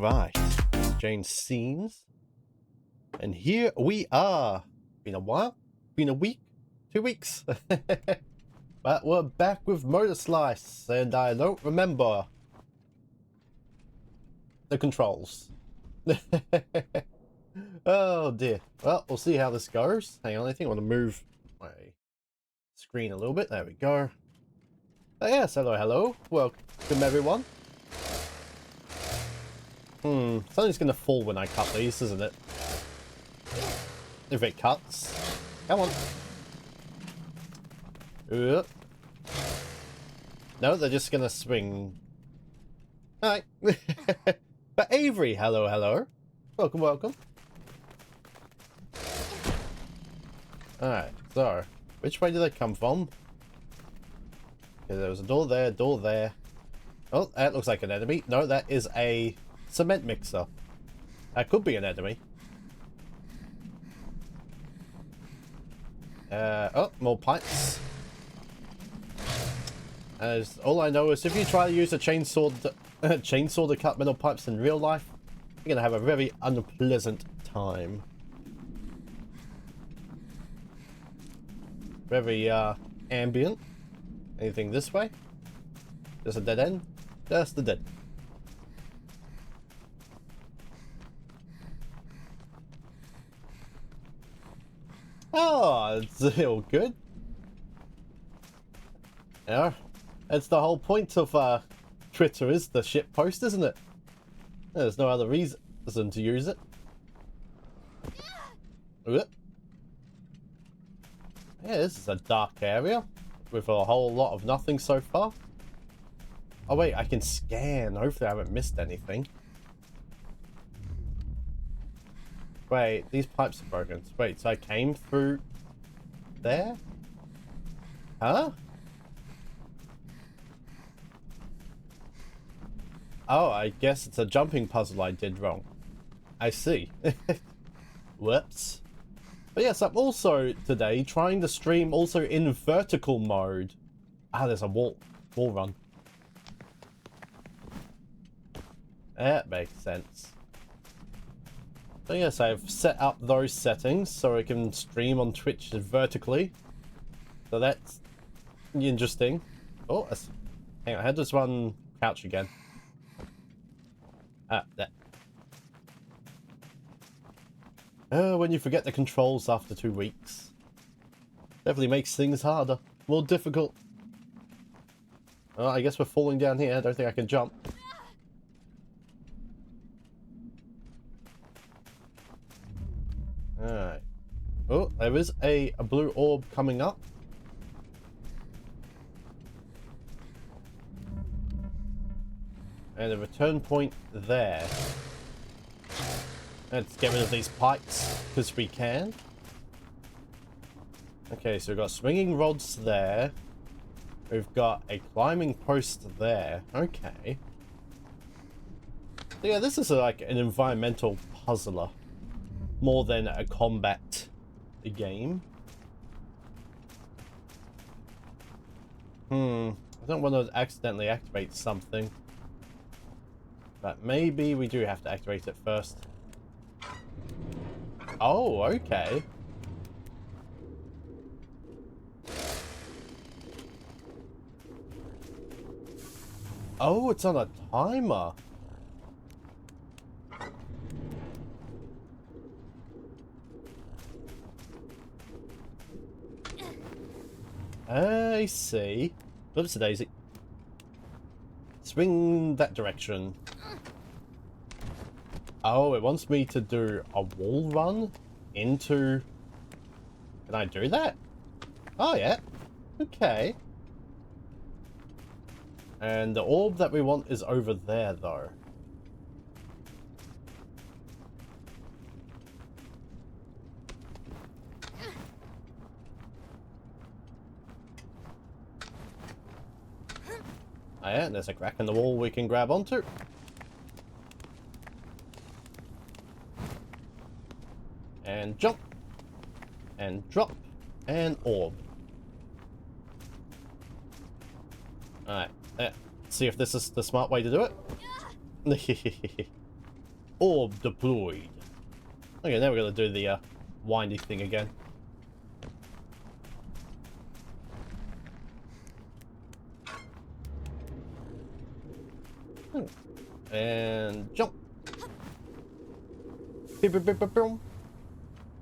Alright, change scenes. And here we are. Been a while? Been a week? 2 weeks? But we're back with MotorSlice, and I don't remember the controls. Oh dear. Well, we'll see how this goes. Hang on, I think I want to move my screen a little bit. There we go. Yes, hello. Welcome everyone. Something's gonna fall when I cut these, isn't it? If it cuts. Come on. No, they're just gonna swing. Alright. But Avery, hello. Welcome. Alright, so which way did they come from? Okay, there was a door there. Oh, that looks like an enemy. No, that is a cement mixer. That could be an enemy. Oh, more pipes. As all I know is if you try to use a chainsaw to cut metal pipes in real life, you're gonna have a very unpleasant time. Very ambient. Anything this way? Just a dead end? Just a dead. Oh, it's all good. Yeah, that's the whole point of Twitter, is the shit post, isn't it? There's no other reason to use it. Yeah, this is a dark area with a whole lot of nothing so far. Oh wait, I can scan. Hopefully I haven't missed anything. Wait, these pipes are broken. Wait, so I came through there? Huh? Oh, I guess it's a jumping puzzle I did wrong. I see. Whoops. But yes, I'm also today trying to stream also in vertical mode. Ah, there's a wall run. That makes sense. So yes, I've set up those settings so I can stream on Twitch vertically. So that's interesting. Oh, hang on, I had this one couch again. Ah, that. When you forget the controls after 2 weeks. Definitely makes things harder. More difficult. Oh, I guess we're falling down here. I don't think I can jump. Alright. Oh, there is a blue orb coming up. And a return point there. Let's get rid of these pipes, because we can. Okay, so we've got swinging rods there. We've got a climbing post there. Okay. So yeah, this is like an environmental puzzler. More than a combat game. I don't want to accidentally activate something. But maybe we do have to activate it first. Oh, okay. Oh, it's on a timer. I see. Oops, a daisy. Swing that direction. Oh, it wants me to do a wall run into... Can I do that? Oh, yeah. Okay. And the orb that we want is over there, though. Oh, yeah, and there's a crack in the wall we can grab onto. And jump. And drop. And orb. Alright, see if this is the smart way to do it. Orb deployed. Okay, now we're gonna do the windy thing again. And jump.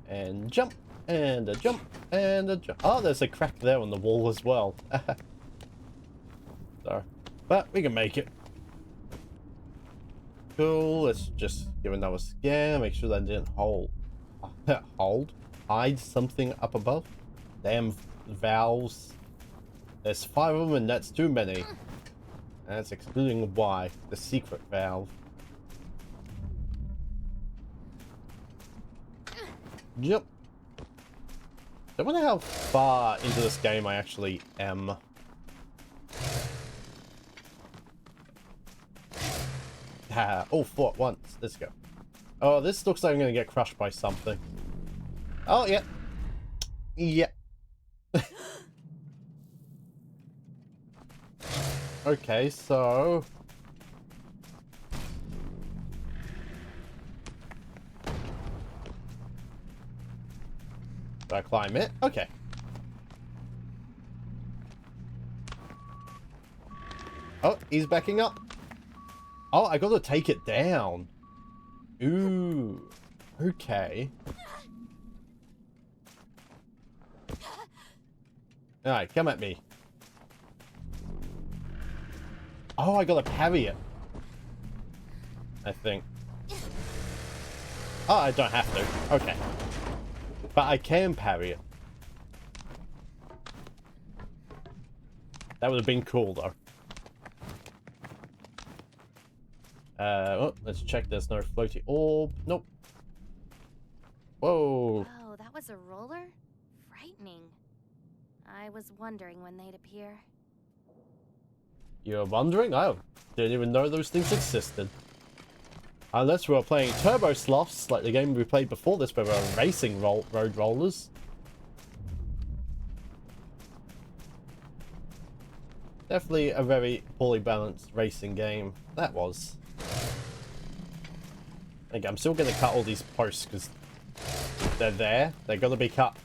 And jump. And a jump. And a jump. Oh, there's a crack there on the wall as well. So, but we can make it. Cool. Let's just give another scan. Make sure that didn't hide something up above. Damn valves. There's 5 of them, and that's too many. And that's excluding Y, the secret valve. Yep. I wonder how far into this game I actually am. All for at once. Let's go. Oh, this looks like I'm gonna get crushed by something. Oh, yeah. Yeah. Okay, so... do I climb it? Okay. Oh, he's backing up. Oh, I gotta take it down. Ooh. Okay. Alright, come at me. Oh, I gotta parry it. I think. Oh, I don't have to. Okay. But I can parry it. That would have been cool, though. Oh, let's check there's no floaty orb. Nope. Whoa. Oh, that was a roller? Frightening. I was wondering when they'd appear. You're wondering? I didn't even know those things existed. Unless we were playing Turbo Sloths, like the game we played before this, where we were racing road rollers. Definitely a very poorly balanced racing game. That was. Okay, I'm still going to cut all these posts because they're there. They're going to be cut.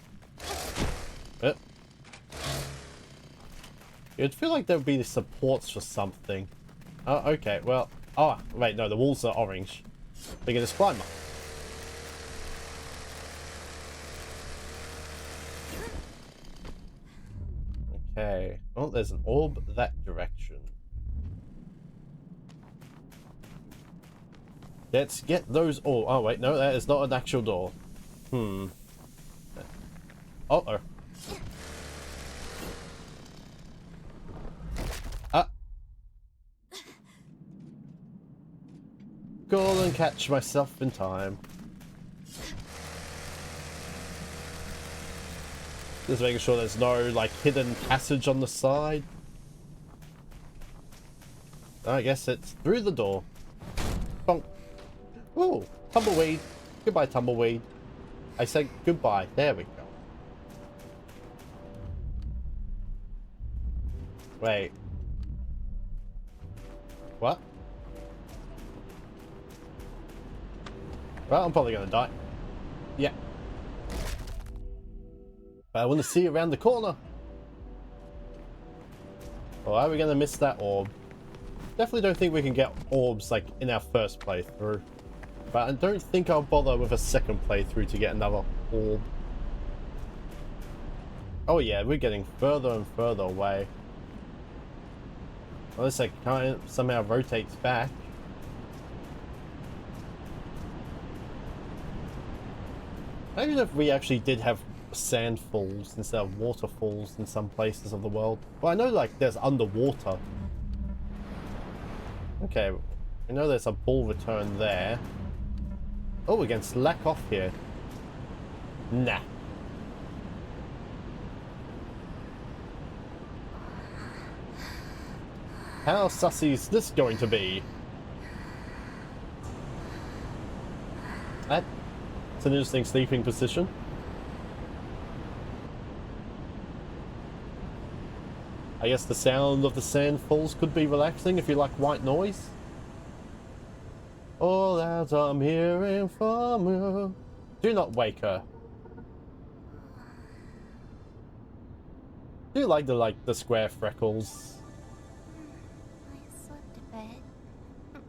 You'd feel like there would be supports for something. Oh, okay. Well, oh, wait, no, the walls are orange. We're going to climb up. Okay. Oh, there's an orb that direction. Let's get those orbs. Oh, wait, no, that is not an actual door. Uh-oh. Go and catch myself in time. Just making sure there's no, like, hidden passage on the side. I guess it's through the door. Bonk. Ooh, tumbleweed. Goodbye, tumbleweed. I said goodbye. There we go. Wait. What? Well, I'm probably gonna die. Yeah. But I want to see around the corner. Or are we gonna miss that orb? Definitely don't think we can get orbs like in our first playthrough. But I don't think I'll bother with a second playthrough to get another orb. Oh yeah, we're getting further and further away. Unless it kind of somehow rotates back. Imagine if we actually did have sand falls instead of waterfalls in some places of the world. Well, I know like there's underwater. Okay, I know there's a ball return there. Oh, we can slack off here. Nah. How sussy is this going to be? That's an interesting sleeping position. I guess the sound of the sand falls could be relaxing if you like white noise. All that I'm hearing from you. Do not wake her. Do you like the square freckles? I slept a bit.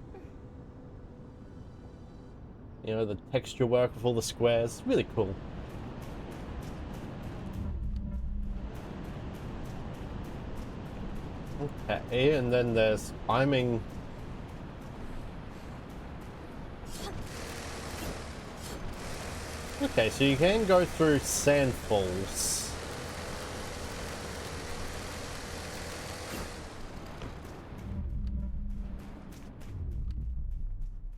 You know, the texture work with all the squares. Really cool. Okay, and then there's climbing. Okay, so you can go through sand falls.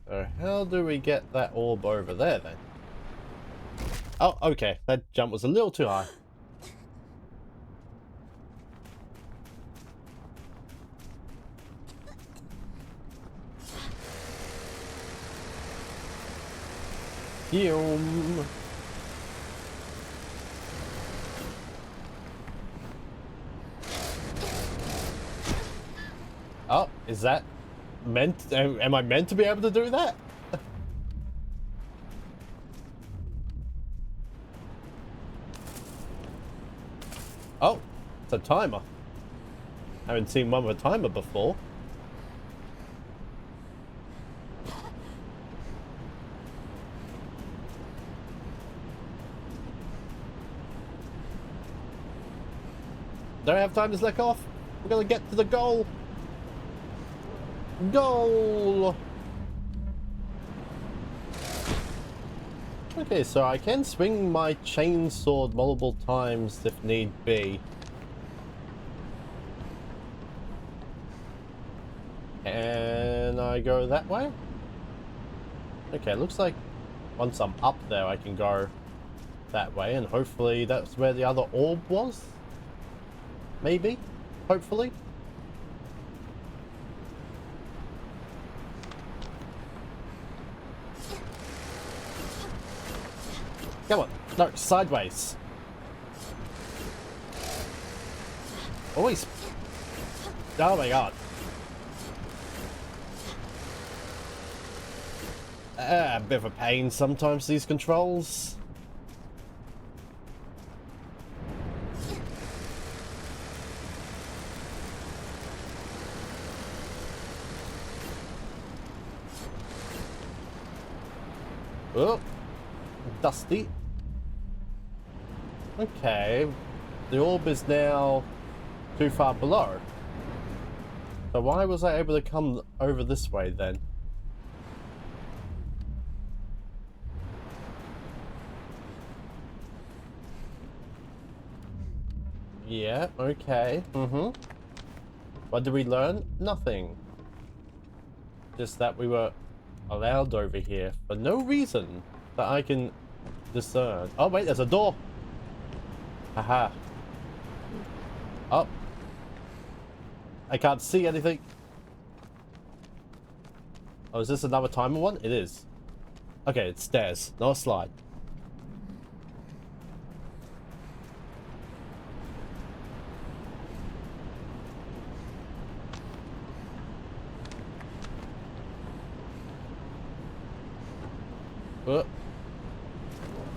So how do we get that orb over there then? Oh, okay, that jump was a little too high. Boom. Oh, is that meant? Am I meant to be able to do that? Oh, it's a timer. I haven't seen one with a timer before. Don't have time to slack off. We're gonna get to the goal. Goal! Okay, so I can swing my chainsaw multiple times if need be. Can I go that way? Okay, looks like once I'm up there I can go that way, and hopefully that's where the other orb was? Maybe? Hopefully? Come on. No, sideways. Always. Oh my god. A bit of a pain sometimes, these controls. Oh, dusty. Okay, the orb is now too far below. So why was I able to come over this way then? Yeah, okay. What did we learn? Nothing. Just that we were allowed over here for no reason that I can discern. Oh wait, there's a door. Haha. Oh. I can't see anything. Oh, is this another timer one? It is. Okay, it's stairs, not a slide.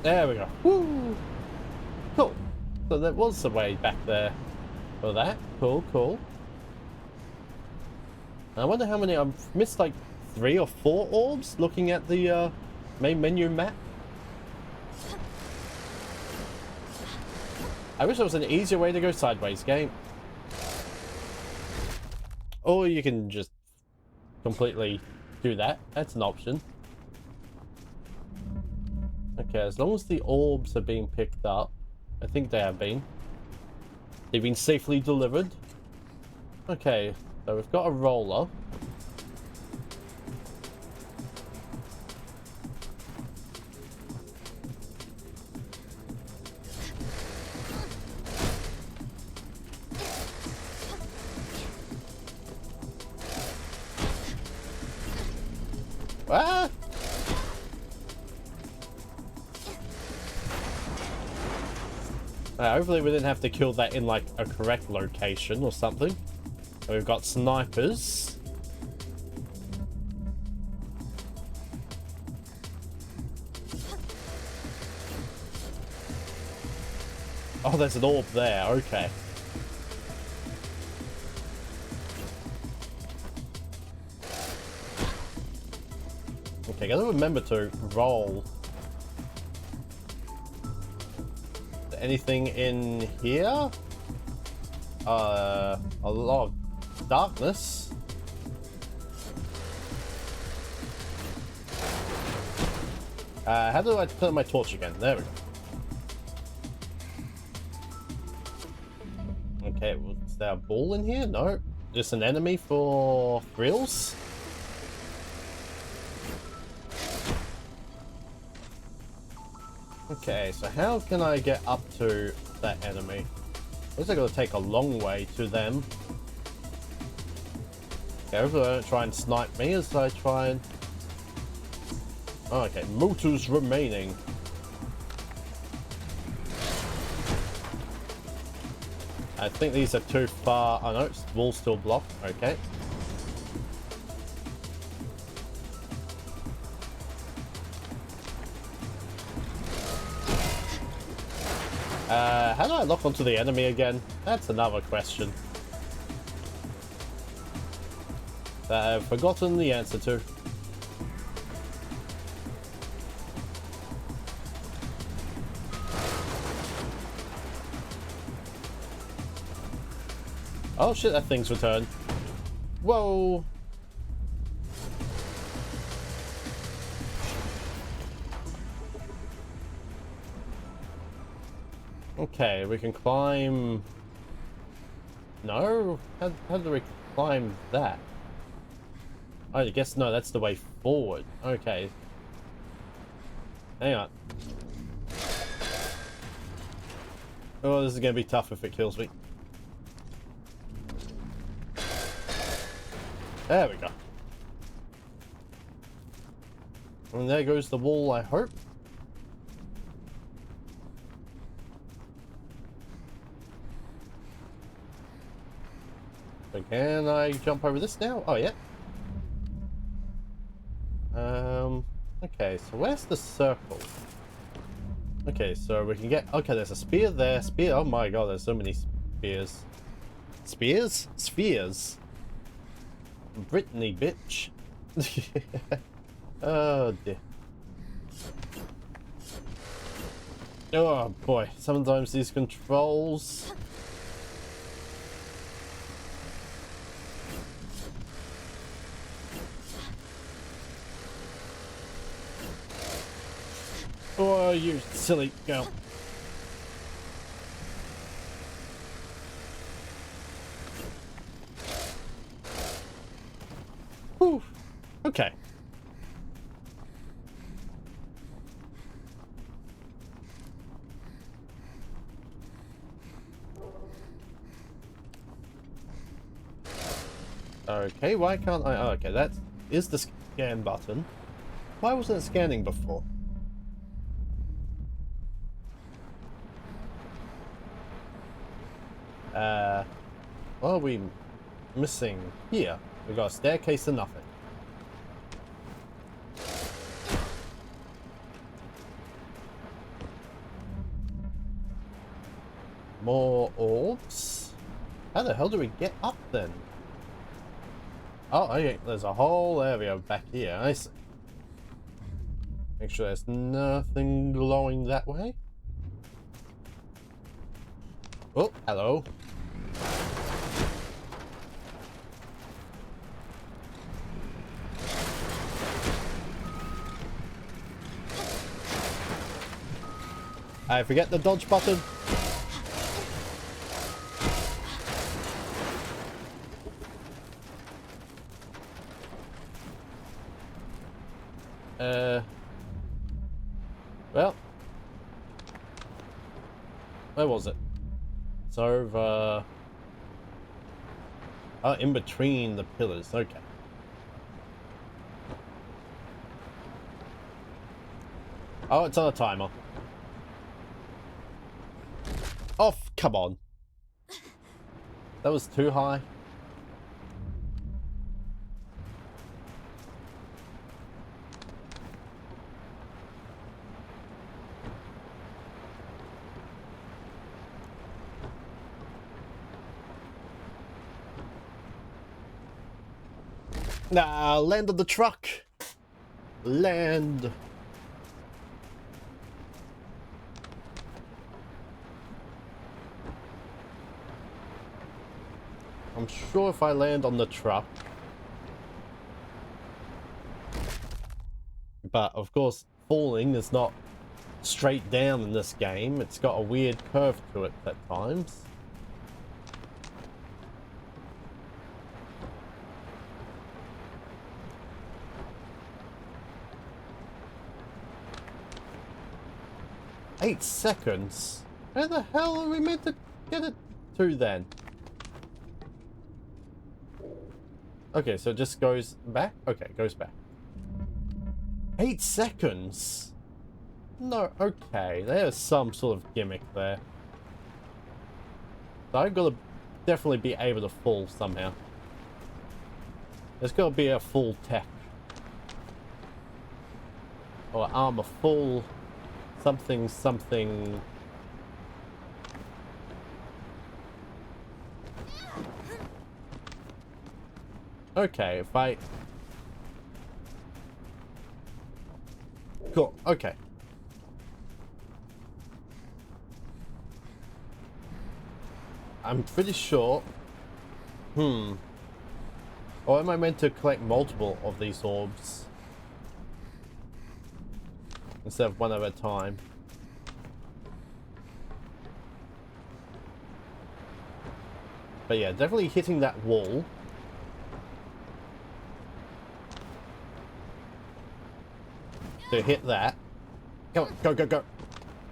There we go. Woo! Cool. So there was a way back there for that. Cool, cool. I wonder how many. I've missed like 3 or 4 orbs looking at the main menu map. I wish there was an easier way to go sideways, game. Or you can just completely do that. That's an option. Okay, as long as the orbs are being picked up, I think they have been. They've been safely delivered. Okay, so we've got a roller. Ah! Hopefully we didn't have to kill that in like a correct location or something. So we've got snipers. Oh, there's an orb there. Okay. Okay, gotta remember to roll. Anything in here? A lot of darkness. How do I turn my torch again? There we go. Okay, was there a ball in here? No. Just an enemy for thrills? Okay, so how can I get up to that enemy? Looks like I gotta take a long way to them. Okay, hopefully they don't try and snipe me as I try and... Oh, okay, motors remaining. I think these are too far. Oh no, wall's still blocked. Okay. How do I lock onto the enemy again? That's another question that I've forgotten the answer to. Oh shit, that thing's returned. Whoa! Okay, we can climb... No? How do we climb that? I guess no, that's the way forward. Okay. Hang on. Oh, this is gonna be tough if it kills me. There we go. And there goes the wall, I hope. So can I jump over this now? Oh, yeah. Okay, so where's the circle? Okay, so we can get... Okay, there's a spear there. Spear. Oh my god, there's so many spears. Spears? Spheres. Brittany, bitch. Oh, dear. Oh, boy. Sometimes these controls... Oh, you silly girl. Whew. Okay. Okay, why can't I... Oh, okay, that is the scan button. Why wasn't it scanning before? What are we missing here? We got a staircase and nothing. More orbs? How the hell do we get up then? Oh, okay, there's a whole area back here. I see. Make sure there's nothing glowing that way. Oh, hello. I forget the dodge button. Well, where was it? It's over. Oh, in between the pillars. Okay. Oh, it's on a timer. Oh, come on. That was too high. Nah, land on the truck. Land. I'm sure if I land on the truck. But of course, falling is not straight down in this game. It's got a weird curve to it at times. Eight seconds? Where the hell are we meant to get it to then? Okay, so it just goes back? Okay, it goes back. 8 seconds? No, okay, there's some sort of gimmick there. So I've got to definitely be able to fall somehow. There's got to be a full tech. Or armor full something something. Okay, if I... Cool, okay. I'm pretty sure... Or am I meant to collect multiple of these orbs? Instead of one at a time? But yeah, definitely hitting that wall. To hit that. Come on, go, go, go.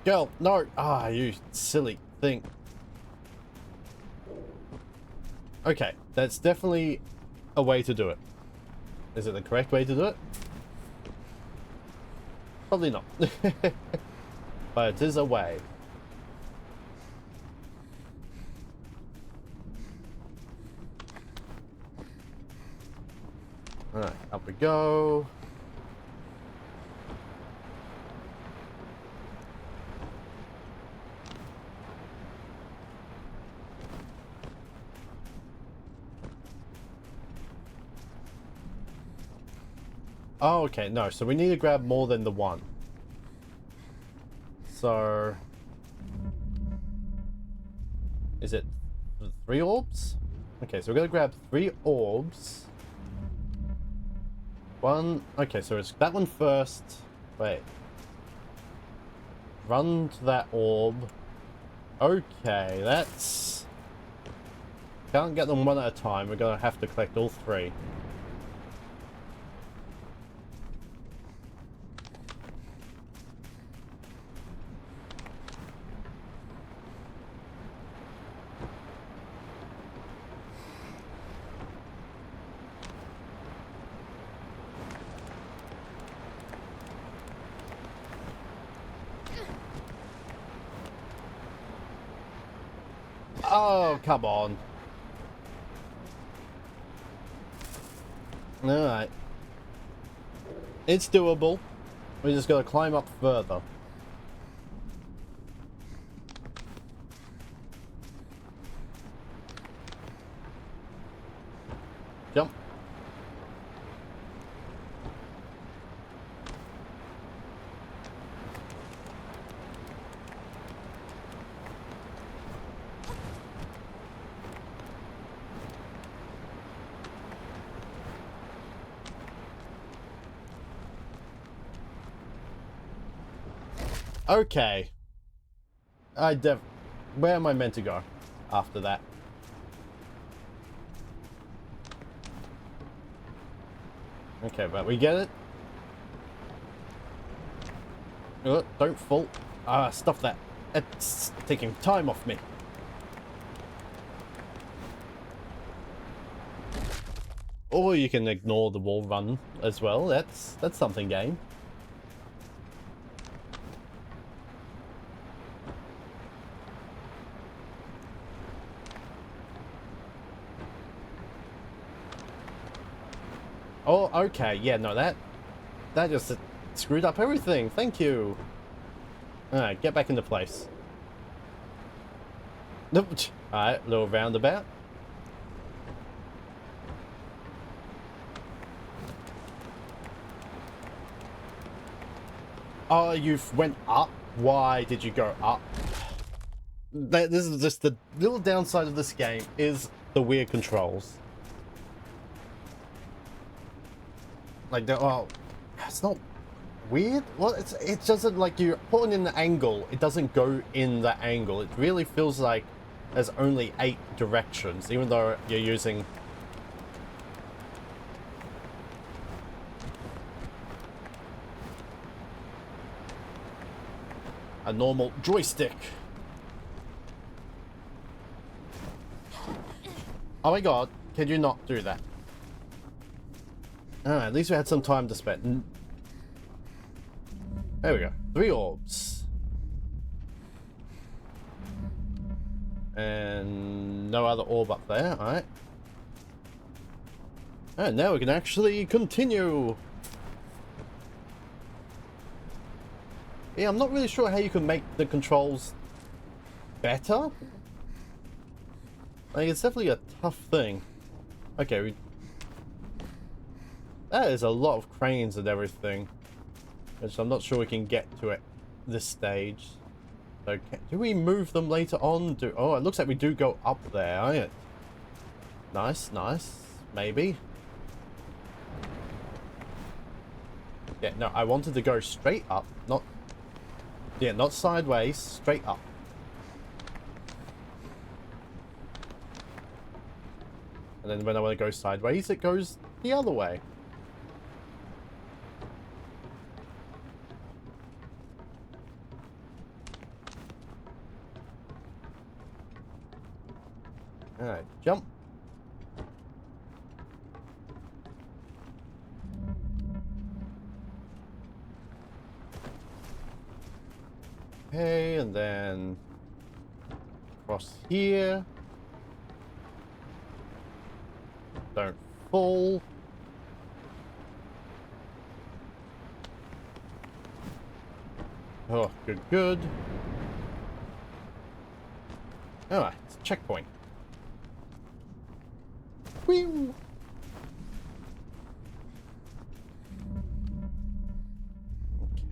Girl, no. Ah, you silly thing. Okay, that's definitely a way to do it. Is it the correct way to do it? Probably not. But it is a way. Alright, up we go. Oh, okay, no, so we need to grab more than the one. So... Is it 3 orbs? Okay, so we're gonna grab 3 orbs. One... Okay, so it's that one first. Wait. Run to that orb. Okay, that's... Can't get them one at a time, we're gonna have to collect all 3. Oh, come on. Alright. It's doable. We just gotta climb up further. Jump. Okay. Where am I meant to go after that? Okay, but we get it. Don't fall. Ah, stop that. It's taking time off me. Or you can ignore the wall run as well. That's something game. Oh, okay. Yeah, no, that just screwed up everything. Thank you. Alright, get back into place. Nope. Alright, little roundabout. Oh, you went up? Why did you go up? This is just the little downside of this game, is the weird controls. Like, oh, it's not weird. Well, it doesn't, like, you're putting in the angle, it doesn't go in the angle. It really feels like there's only 8 directions, even though you're using a normal joystick. Oh my god, can you not do that? At least we had some time to spend. There we go. 3 orbs. And no other orb up there, alright. And now we can actually continue. Yeah, I'm not really sure how you can make the controls better. Like, it's definitely a tough thing. Okay, that is a lot of cranes and everything, which I'm not sure we can get to at this stage. So, do we move them later on? Oh, it looks like we do go up there, right? Nice, nice. Maybe. Yeah, no, I wanted to go straight up, not... Yeah, not sideways, straight up. And then when I want to go sideways, it goes the other way. Alright, jump. Okay, and then across here. Don't fall. Oh, good, good. Alright, it's a checkpoint. Whee!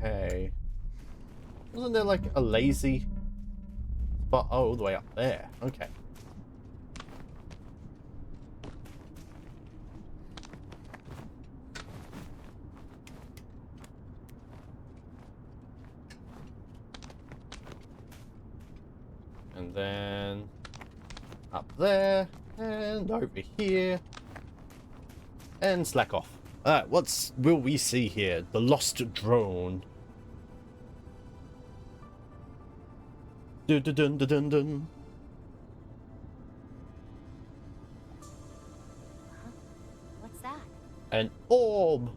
Okay. Wasn't there like a lazy spot? Oh, all the way up there. Okay. And then up there and over here and slack off. Alright, what will we see here? The lost drone. Dun dun dun dun dun dun. Huh? What's that? An orb.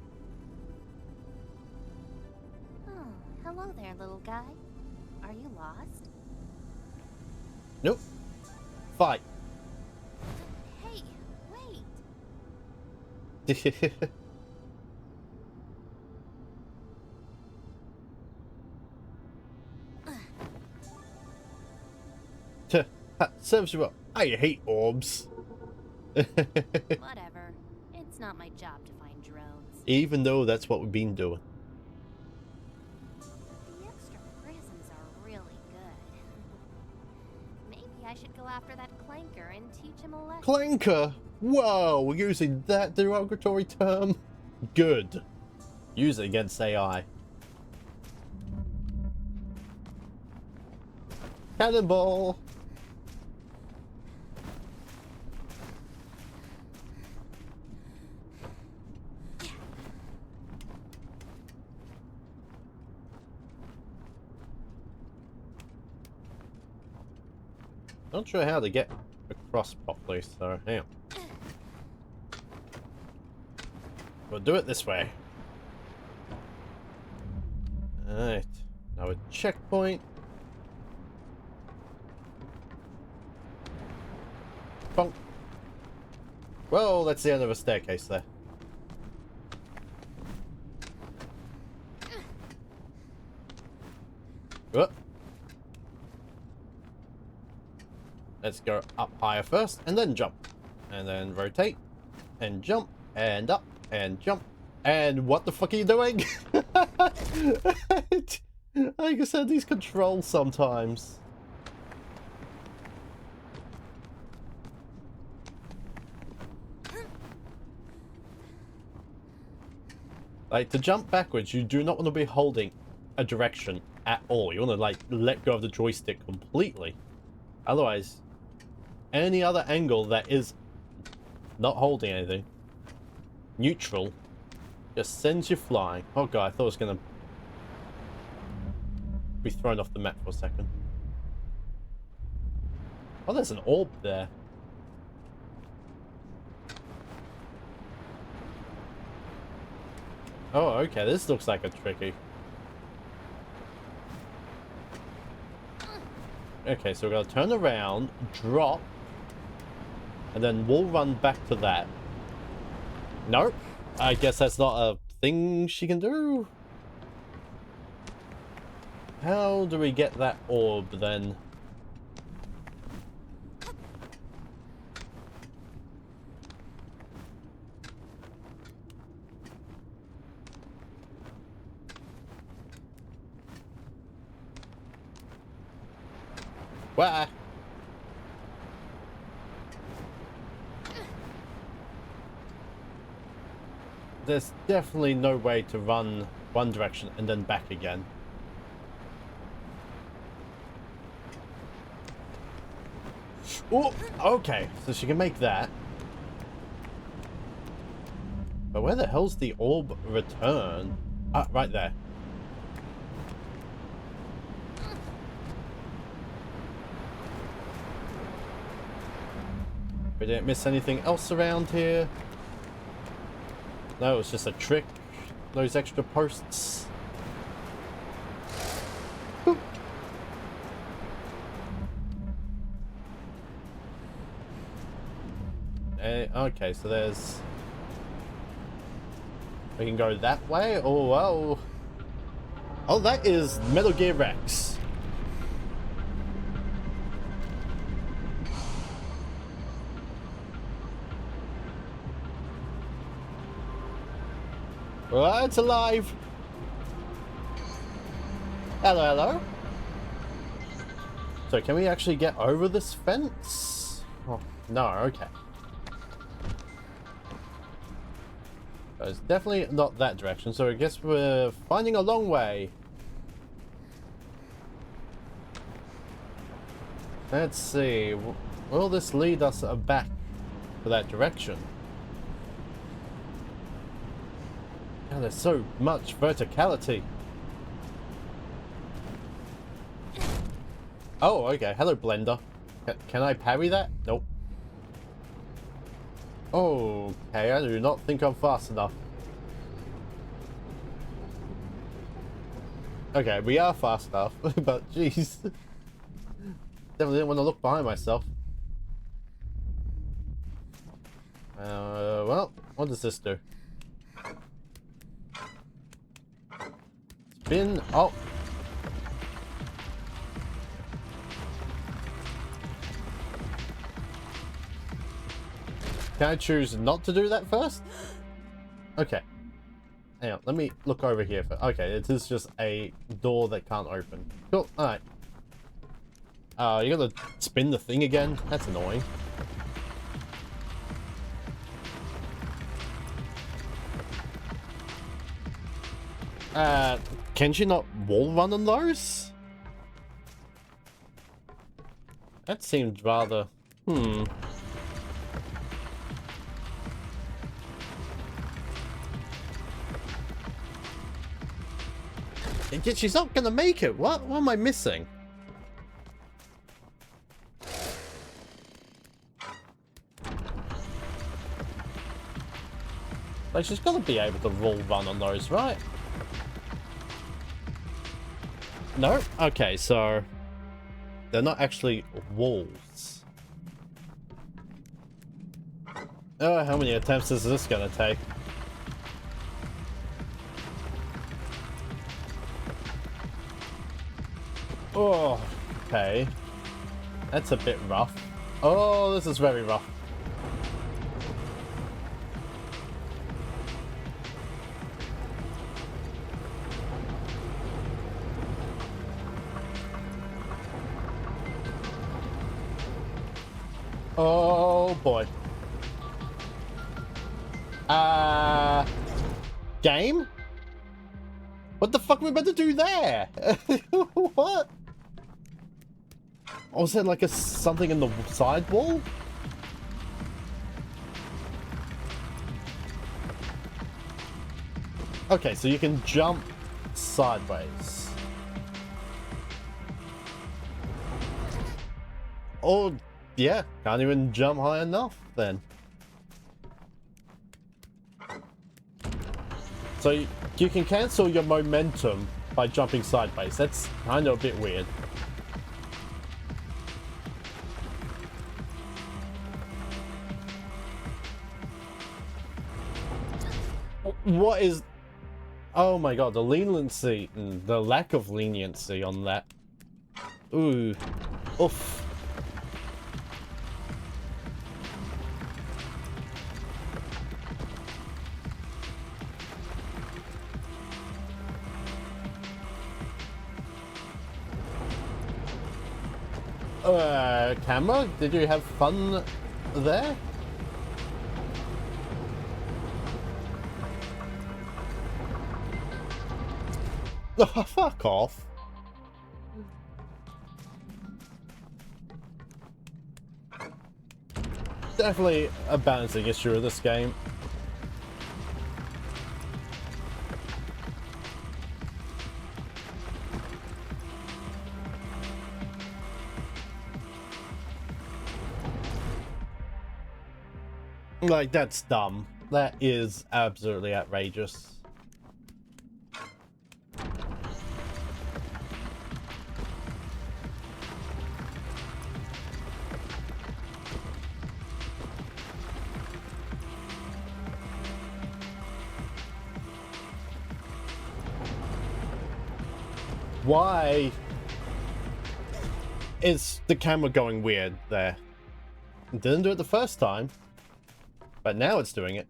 Oh, hello there, little guy. Are you lost? Nope. Fight. Hey, wait. Serves you up. I hate orbs. Whatever. It's not my job to find drones. Even though that's what we've been doing. The extra prisms are really good. Maybe I should go after that clanker and teach him a lesson. Clanker? Whoa, we're using that derogatory term? Good. Use it against AI. Cannonball! Not sure how to get across properly, so hang on. We'll do it this way. Alright. Now a checkpoint. Bonk. Well, that's the end of a staircase there. Whoop. Let's go up higher first, and then jump. And then rotate, and jump, and up, and jump. And what the fuck are you doing? Like I said, these controls sometimes. Like, to jump backwards, you do not want to be holding a direction at all. You want to, like, let go of the joystick completely. Otherwise, any other angle that is not holding anything, neutral, just sends you flying. Oh god, I thought I was going to be thrown off the map for a second. Oh, there's an orb there. Oh, okay, this looks like a tricky. Okay, so we're gonna turn around, drop, and then we'll run back to that. Nope. I guess that's not a thing she can do. How do we get that orb then? Wah! There's definitely no way to run one direction and then back again. Oh, okay, so she can make that. But where the hell's the orb return? Ah, right there. We didn't miss anything else around here. No, it's just a trick. Those extra posts. Boop. Okay, so there's... We can go that way? Oh, well... Oh, that is Metal Gear Rex. Well, it's alive. Hello, hello. So can we actually get over this fence? Oh, no, okay. It's definitely not that direction, so I guess we're finding a long way. Let's see. Will this lead us back to that direction? God, there's so much verticality. Oh, okay. Hello, Blender. Can I parry that? Nope. Okay, I do not think I'm fast enough. Okay, we are fast enough, but jeez. Definitely didn't want to look behind myself. Well, what does this do? Spin. Oh. Can I choose not to do that first? Okay. Hang on, let me look over here. Okay, it is just a door that can't open. Cool, alright. You gotta spin the thing again? That's annoying. Can she not wall run on those? That seemed rather... She's not gonna make it. What am I missing? Like, she's gotta be able to wall run on those, right? No? Okay, so they're not actually walls. Oh, how many attempts is this gonna take? Oh, okay. That's a bit rough. Oh, this is very rough. Oh boy. Game? What the fuck are we about to do there? What? Oh, was there like something in the side wall? Okay, so you can jump sideways. Oh, yeah, can't even jump high enough then. So you can cancel your momentum by jumping sideways. That's kind of a bit weird. What is... Oh my god, the leniency and the lack of leniency on that. Ooh. Oof. Camera, did you have fun there? Oh, fuck off. Definitely a balancing issue of this game. Like, that's dumb. That is absolutely outrageous. Why is the camera going weird there? It didn't do it the first time, but now it's doing it.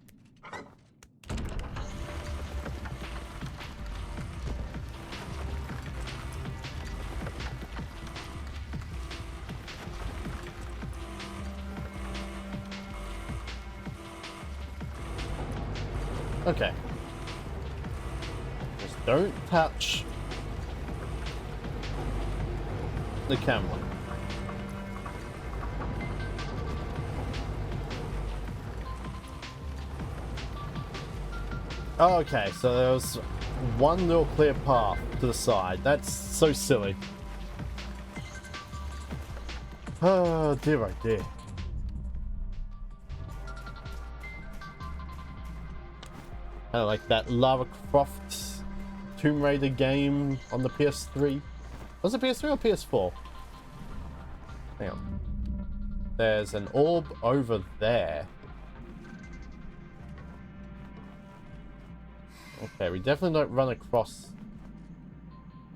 Okay. Just don't touch the camera. Okay, so there was one little clear path to the side. That's so silly. Oh dear, oh dear. Kind of like that Lara Croft Tomb Raider game on the PS3. Was it PS3 or PS4? Hang on. There's an orb over there. Okay, we definitely don't run across...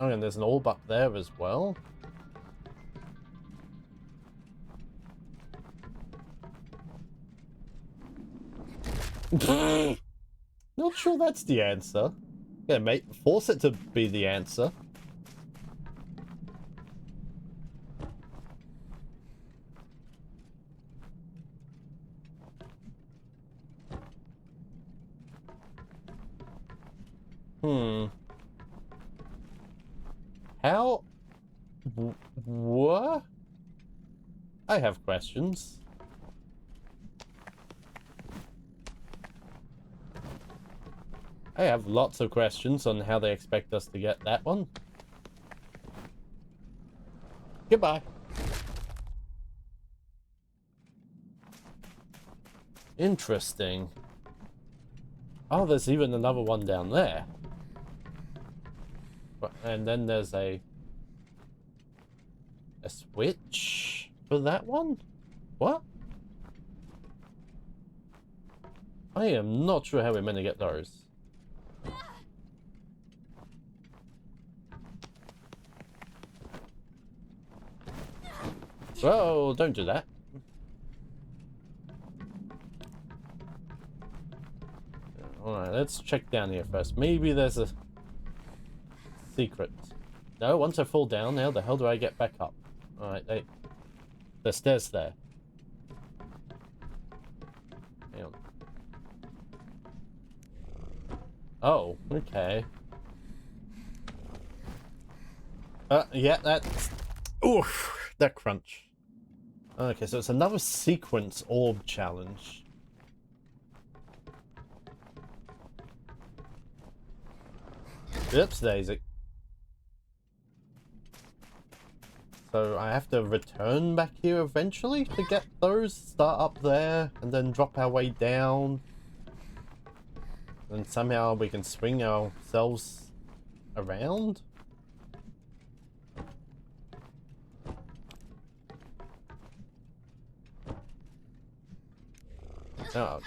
Oh, and there's an orb up there as well. Not sure that's the answer. Yeah, mate, force it to be the answer. How? What? I have questions. I have lots of questions on how they expect us to get that one. Goodbye. Interesting. Oh, there's even another one down there. And then there's a switch for that one? What? I am not sure how we're meant to get those. Whoa, don't do that. Alright, let's check down here first. Maybe there's a secret. No, once I fall down, how the hell do I get back up? Alright, there's stairs there. Hang on. Oh, okay. Yeah, that's... Oof, that crunch. Okay, so it's another sequence orb challenge. Oops, Daisy. So I have to return back here eventually to get those, start up there, and then drop our way down. And somehow we can swing ourselves around? Oh.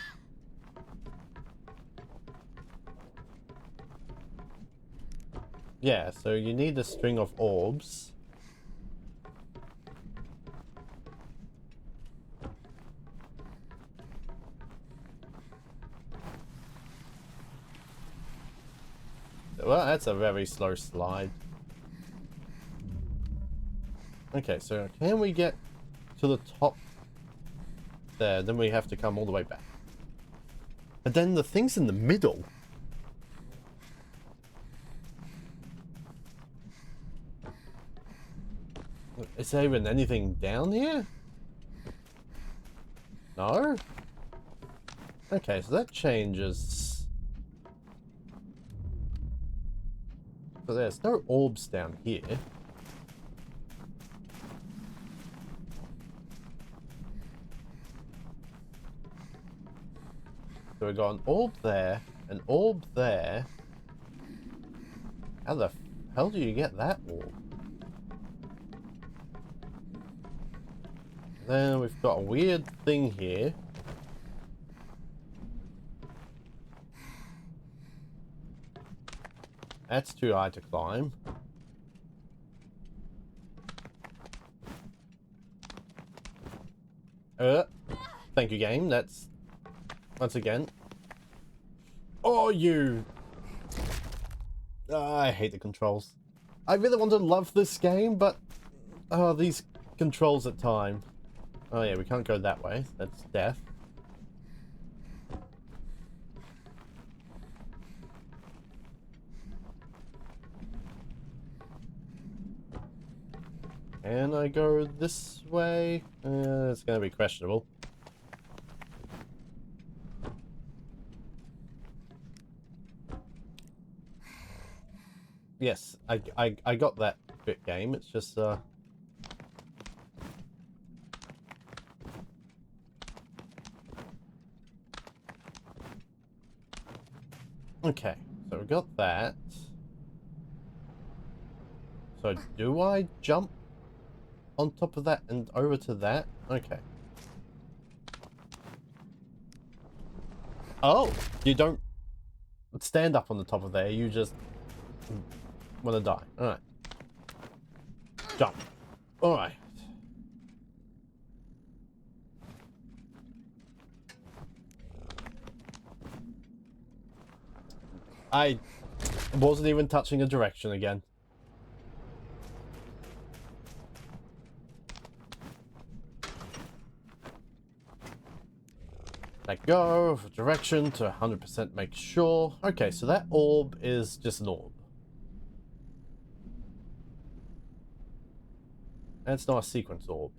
Yeah, so you need a string of orbs. Well, that's a very slow slide. Okay, so can we get to the top there? Then we have to come all the way back. But then the thing's in the middle. Is there even anything down here? No? Okay, so that changes. So there's no orbs down here. So we got an orb there, an orb there. How the hell do you get that orb? Then we've got a weird thing here. That's too high to climb. Thank you, game. That's... Once again. Oh, you... I hate the controls. I really want to love this game, but... Oh, these controls at times. Oh yeah, we can't go that way. That's death. Can I go this way? It's gonna be questionable. Yes, I got that bit, game. It's just okay, so we got that. So do I jump on top of that and over to that? Okay. Oh, you don't stand up on the top of there, you just want to die. Alright. Jump. Alright. I wasn't even touching a direction again. Let go of direction to 100% make sure. Okay, so that orb is just an orb. And it's not a sequence orb.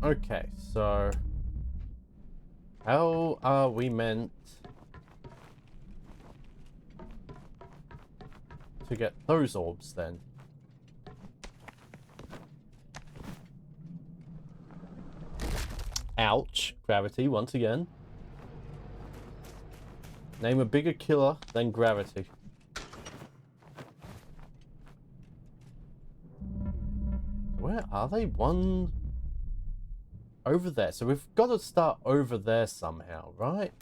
Okay, so... how are we meant to get those orbs then? Ouch. Gravity, once again. Name a bigger killer than gravity. Where are they? One... over there. So we've got to start over there somehow, right?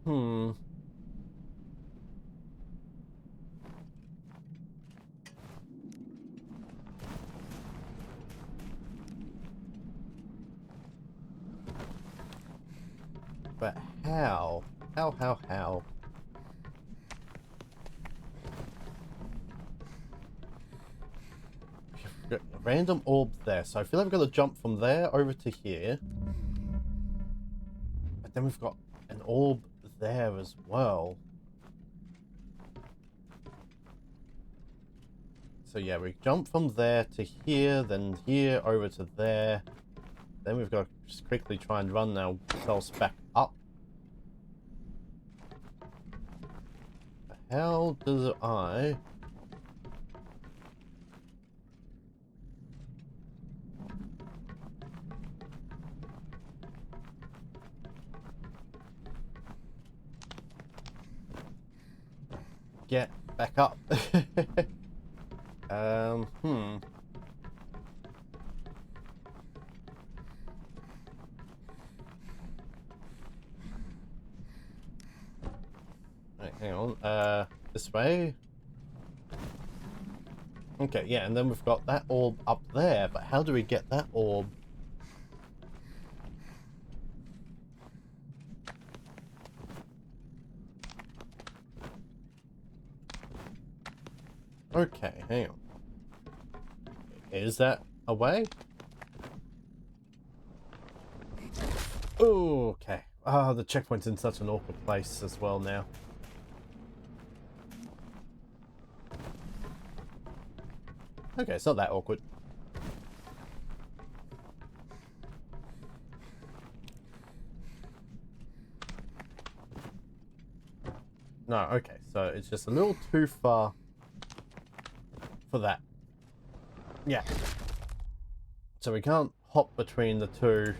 Hmm. But how? How? Got a random orb there, so I feel like we've got to jump from there over to here. But then we've got an orb there as well. So yeah, we jump from there to here, then here over to there. Then we've got to just quickly try and run ourselves back up. How does I... get back up? Hmm. Right, hang on. This way? Okay, yeah, and then we've got that orb up there, but how do we get that orb? Okay, hang on. Is that a way? Oh, okay. Ah, the checkpoint's in such an awkward place as well now. Okay, it's not that awkward. No, okay, so it's just a little too far for that. Yeah. So we can't hop between the two.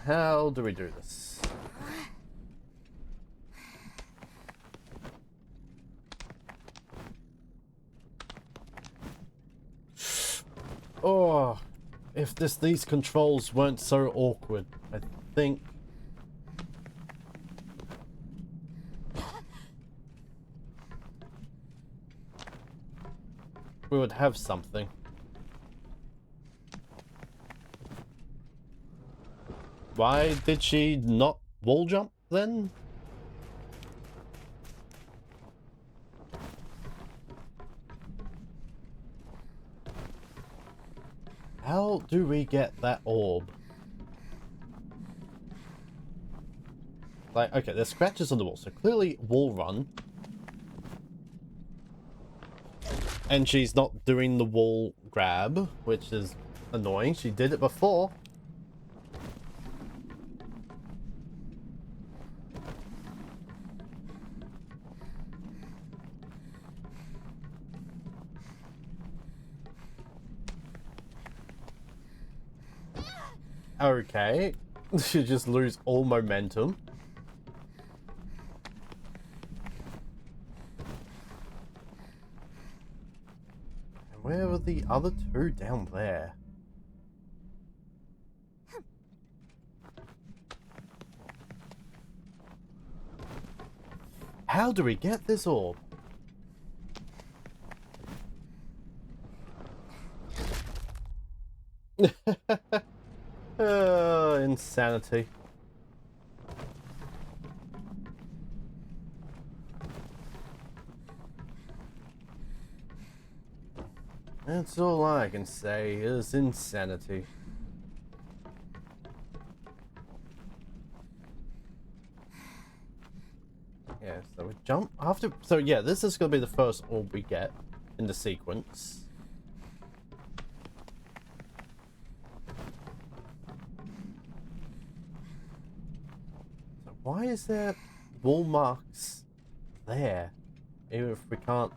How do we do this? Oh, if these controls weren't so awkward, I think we would have something. Why did she not wall jump then? How do we get that orb? Like, okay, there's scratches on the wall, so clearly wall run. And she's not doing the wall grab, which is annoying. She did it before. Okay. She just lose all momentum. And where are the other two down there? How do we get this orb? Insanity. That's all I can say is insanity. Yeah, so we jump after. So yeah, this is going to be the first orb we get in the sequence. So why is there wall marks there? Even if we can't.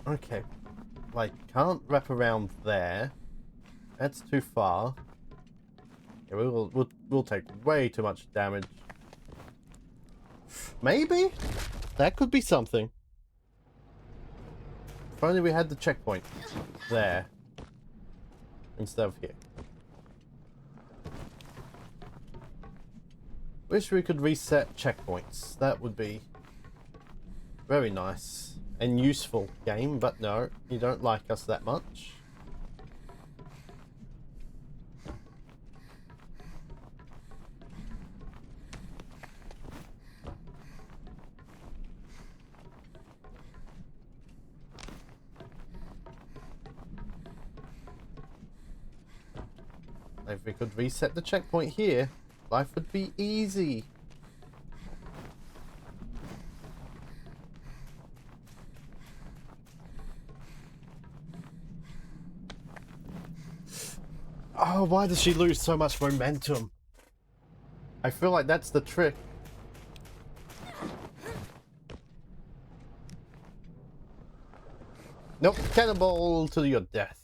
Okay. Like, can't wrap around there. That's too far. Yeah, we'll take way too much damage. Maybe? That could be something. If only we had the checkpoint there instead of here. Wish we could reset checkpoints. That would be very nice and useful game, but no, you don't like us that much. If we could reset the checkpoint here, life would be easy. Oh, why does she lose so much momentum? I feel like that's the trick. Nope, cannonball to your death.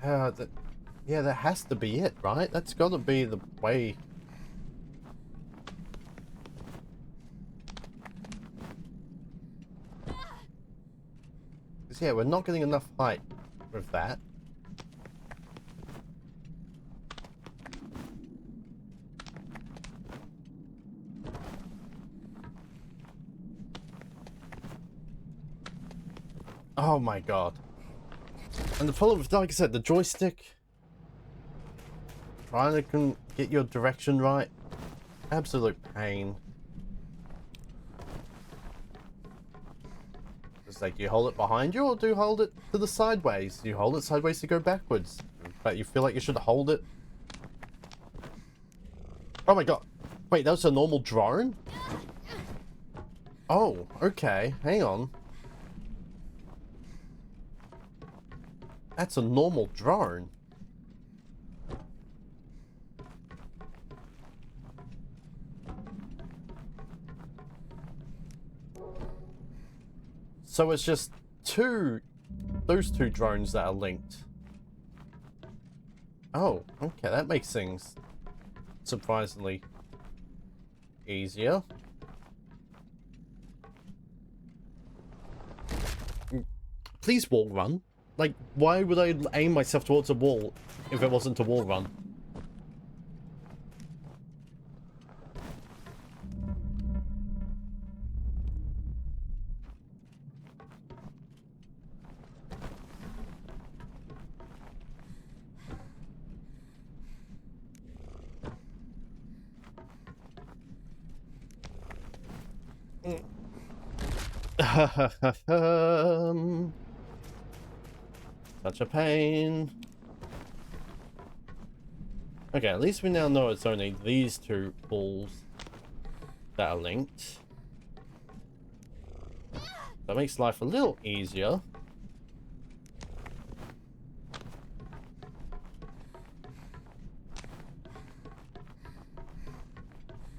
But, yeah, that has to be it, right? That's got to be the way. Because, yeah, we're not getting enough height with that. Oh my god. And the problem with, like I said, the joystick, trying to get your direction right, absolute pain. It's like, do you hold it behind you or do you hold it to the sideways? Do you hold it sideways to go backwards? But you feel like you should hold it. Oh my god. Wait, that was a normal drone? Oh, okay. Hang on. That's a normal drone. So it's just those two drones that are linked. Oh, okay, that makes things surprisingly easier. Please wall run. Like, why would I aim myself towards a wall if it wasn't a wall run? Such a pain. Okay, at least we now know it's only these two balls that are linked. That makes life a little easier.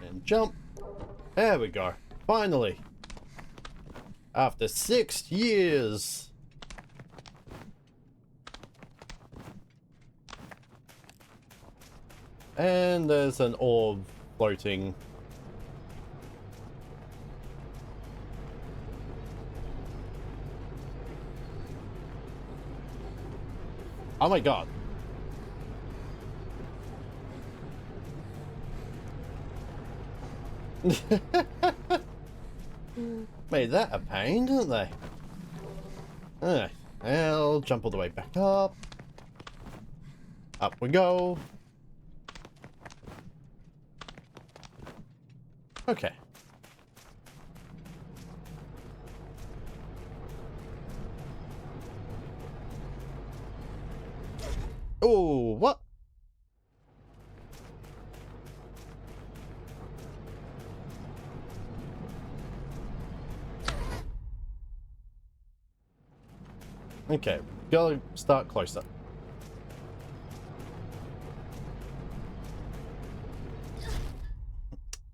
And jump. There we go. Finally. After 6 years. And there's an orb floating. Oh my god. Made that a pain, didn't they? Alright, I'll jump all the way back up. Up we go. Okay. Oh, what? Okay, gotta start closer.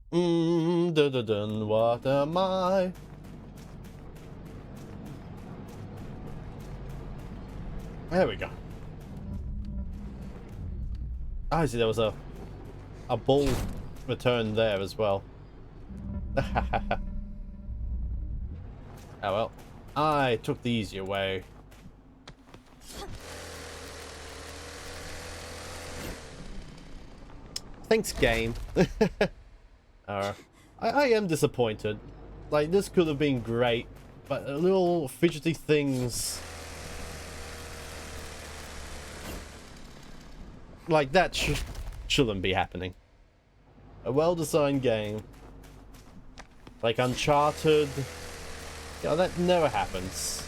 Dun dun dun, what am I? There we go. I see there was a ball return there as well. Oh well. I took the easier way. Thanks, game. I am disappointed. Like, this could have been great, but little fidgety things like that shouldn't be happening. A well-designed game, like Uncharted, yeah, that never happens.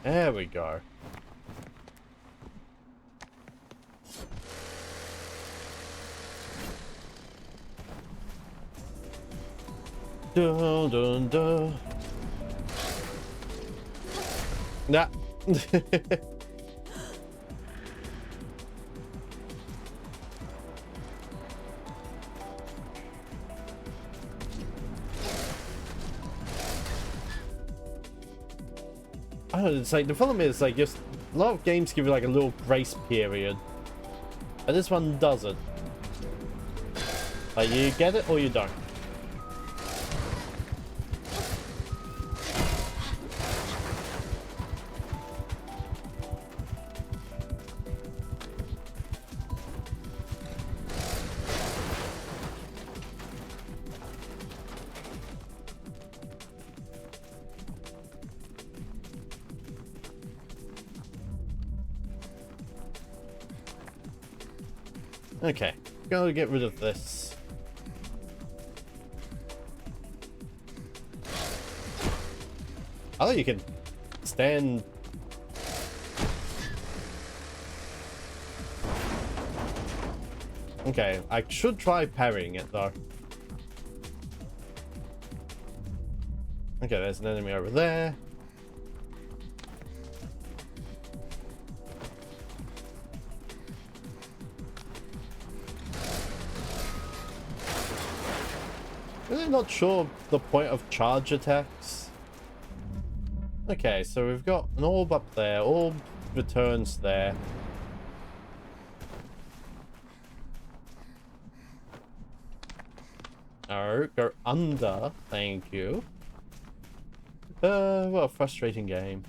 There we go. Dun dun dun. Nah. I don't know, it's like, the problem is, like, just a lot of games give you like a little grace period, and this one doesn't. Like, you get it or you don't. Okay, gotta get rid of this. Oh, you can stand. Okay, I should try parrying it though. Okay, there's an enemy over there. Really not sure the point of charge attacks. Okay, so we've got an orb up there, orb returns there. Oh, go under, thank you. What a frustrating game.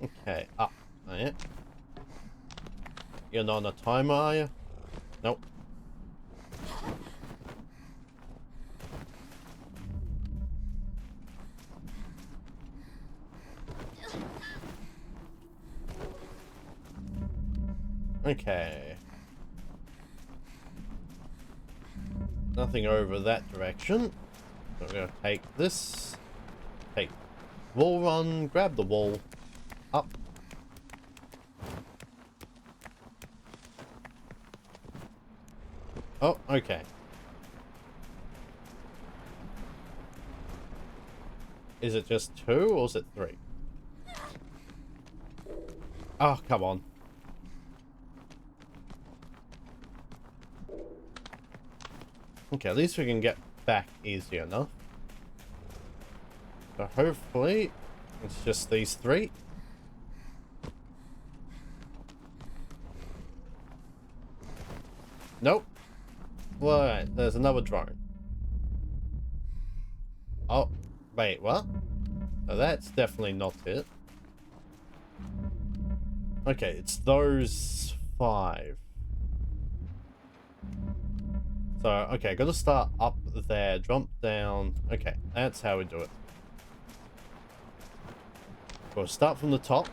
Okay, up. Oh, yeah. You're not on a timer, are you? Nope. Okay. Nothing over that direction. So we're gonna take this. Take wall run, grab the wall. Up. Oh, okay. Is it just 2 or is it 3? Oh, come on. Okay, at least we can get back easy enough. So hopefully it's just these 3. Nope. Right, there's another drone. Oh, wait, what? Oh, that's definitely not it. Okay, it's those 5. So, okay, gotta start up there, jump down. Okay, that's how we do it. We'll start from the top.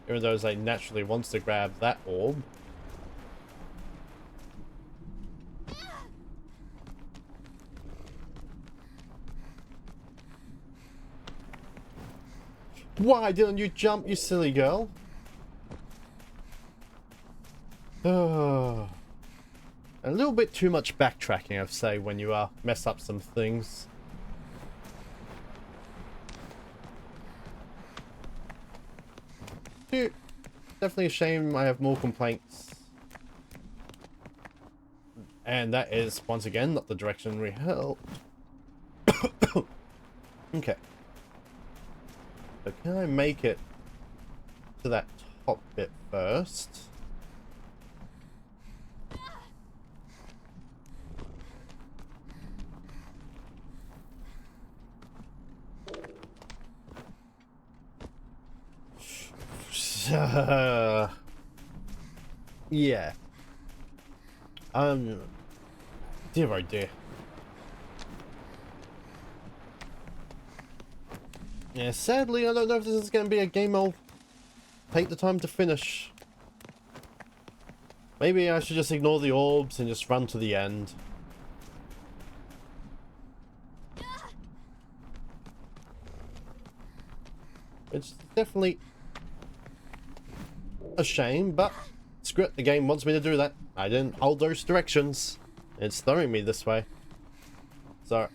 Even though they naturally wants to grab that orb. Why didn't you jump, you silly girl? A little bit too much backtracking, I'd say, when you mess up some things. Dude, definitely a shame I have more complaints. And that is, once again, not the direction we held. Okay. But can I make it to that top bit first? Yeah. Dear oh dear. Yeah, sadly, I don't know if this is going to be a game I'll take the time to finish. Maybe I should just ignore the orbs and just run to the end. It's definitely a shame, but screw it, the game wants me to do that. I didn't hold those directions. It's throwing me this way. So,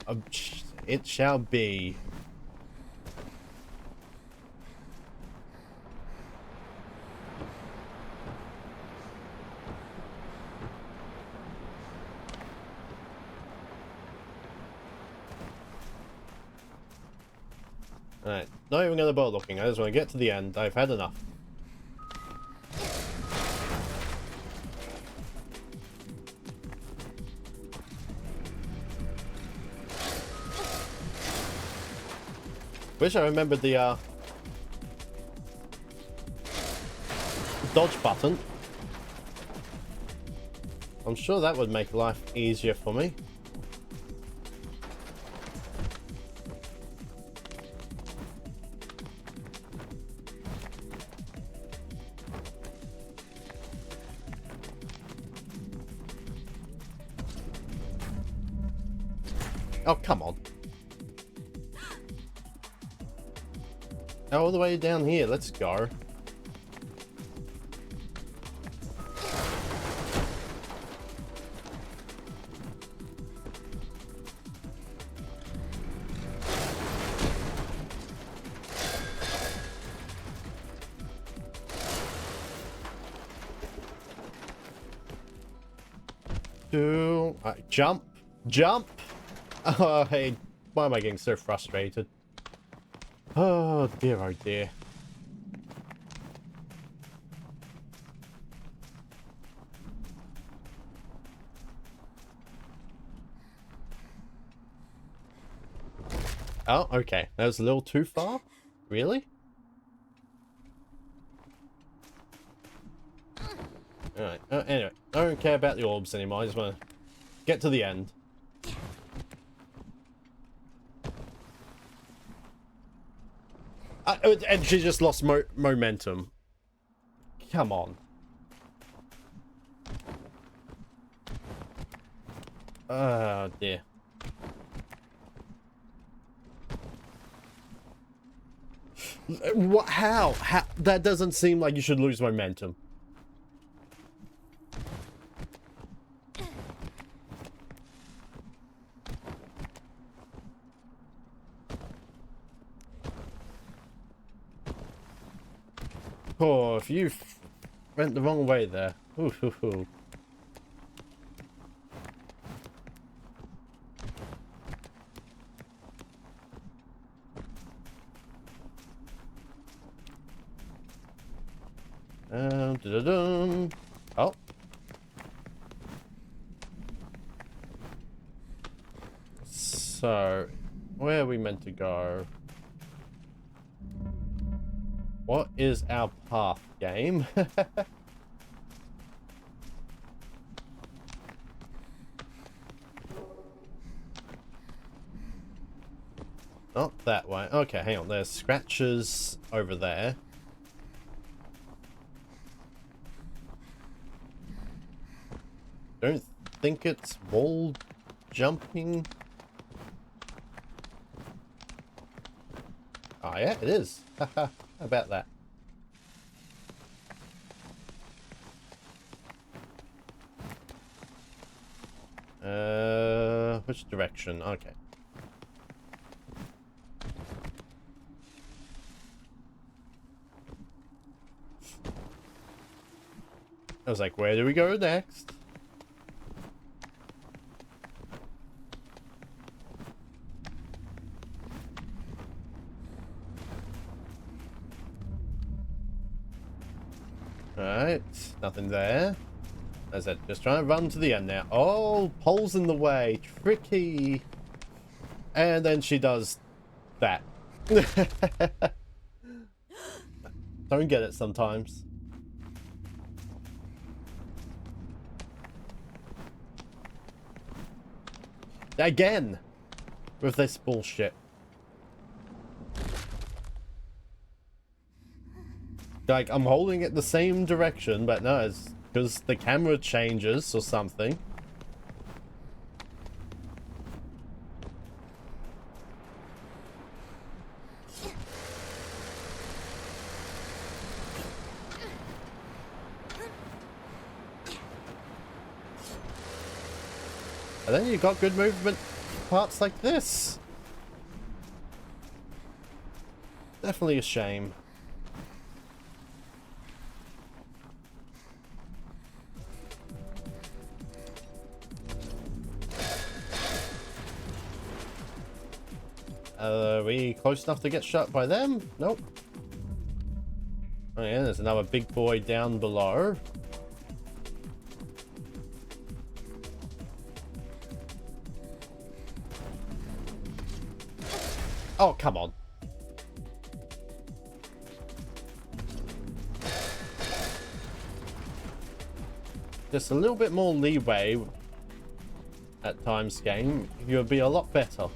it shall be. Alright, not even gonna bother looking, I just want to get to the end. I've had enough. Wish I remembered the dodge button. I'm sure that would make life easier for me. Oh, come on. All the way down here, let's go. Jump! Jump! Oh, hey, why am I getting so frustrated? Oh dear, oh dear. Oh, okay. That was a little too far? Really? Alright, anyway. I don't care about the orbs anymore. I just want to get to the end. And she just lost momentum. Come on. Oh dear. What? How? That doesn't seem like you should lose momentum. Oh, if you went the wrong way there. Ooh, ooh, ooh. Da-da-dum. Oh. So, where are we meant to go? What is our path, game? Not that way. Okay, hang on. There's scratches over there. Don't think it's wall jumping. Oh yeah, it is. Haha, how about that? Which direction? Okay. I was like, where do we go next? Alright, nothing there. As I said, just trying to run to the end now. Oh, pole's in the way. Tricky. And then she does that. Don't get it sometimes. Again! With this bullshit. Like, I'm holding it the same direction, but no, it's because the camera changes or something. And then you got good movement parts like this. Definitely a shame. Are we close enough to get shot by them? Nope. Oh yeah, there's another big boy down below. Oh, come on. Just a little bit more leeway at times, game. You'll be a lot better.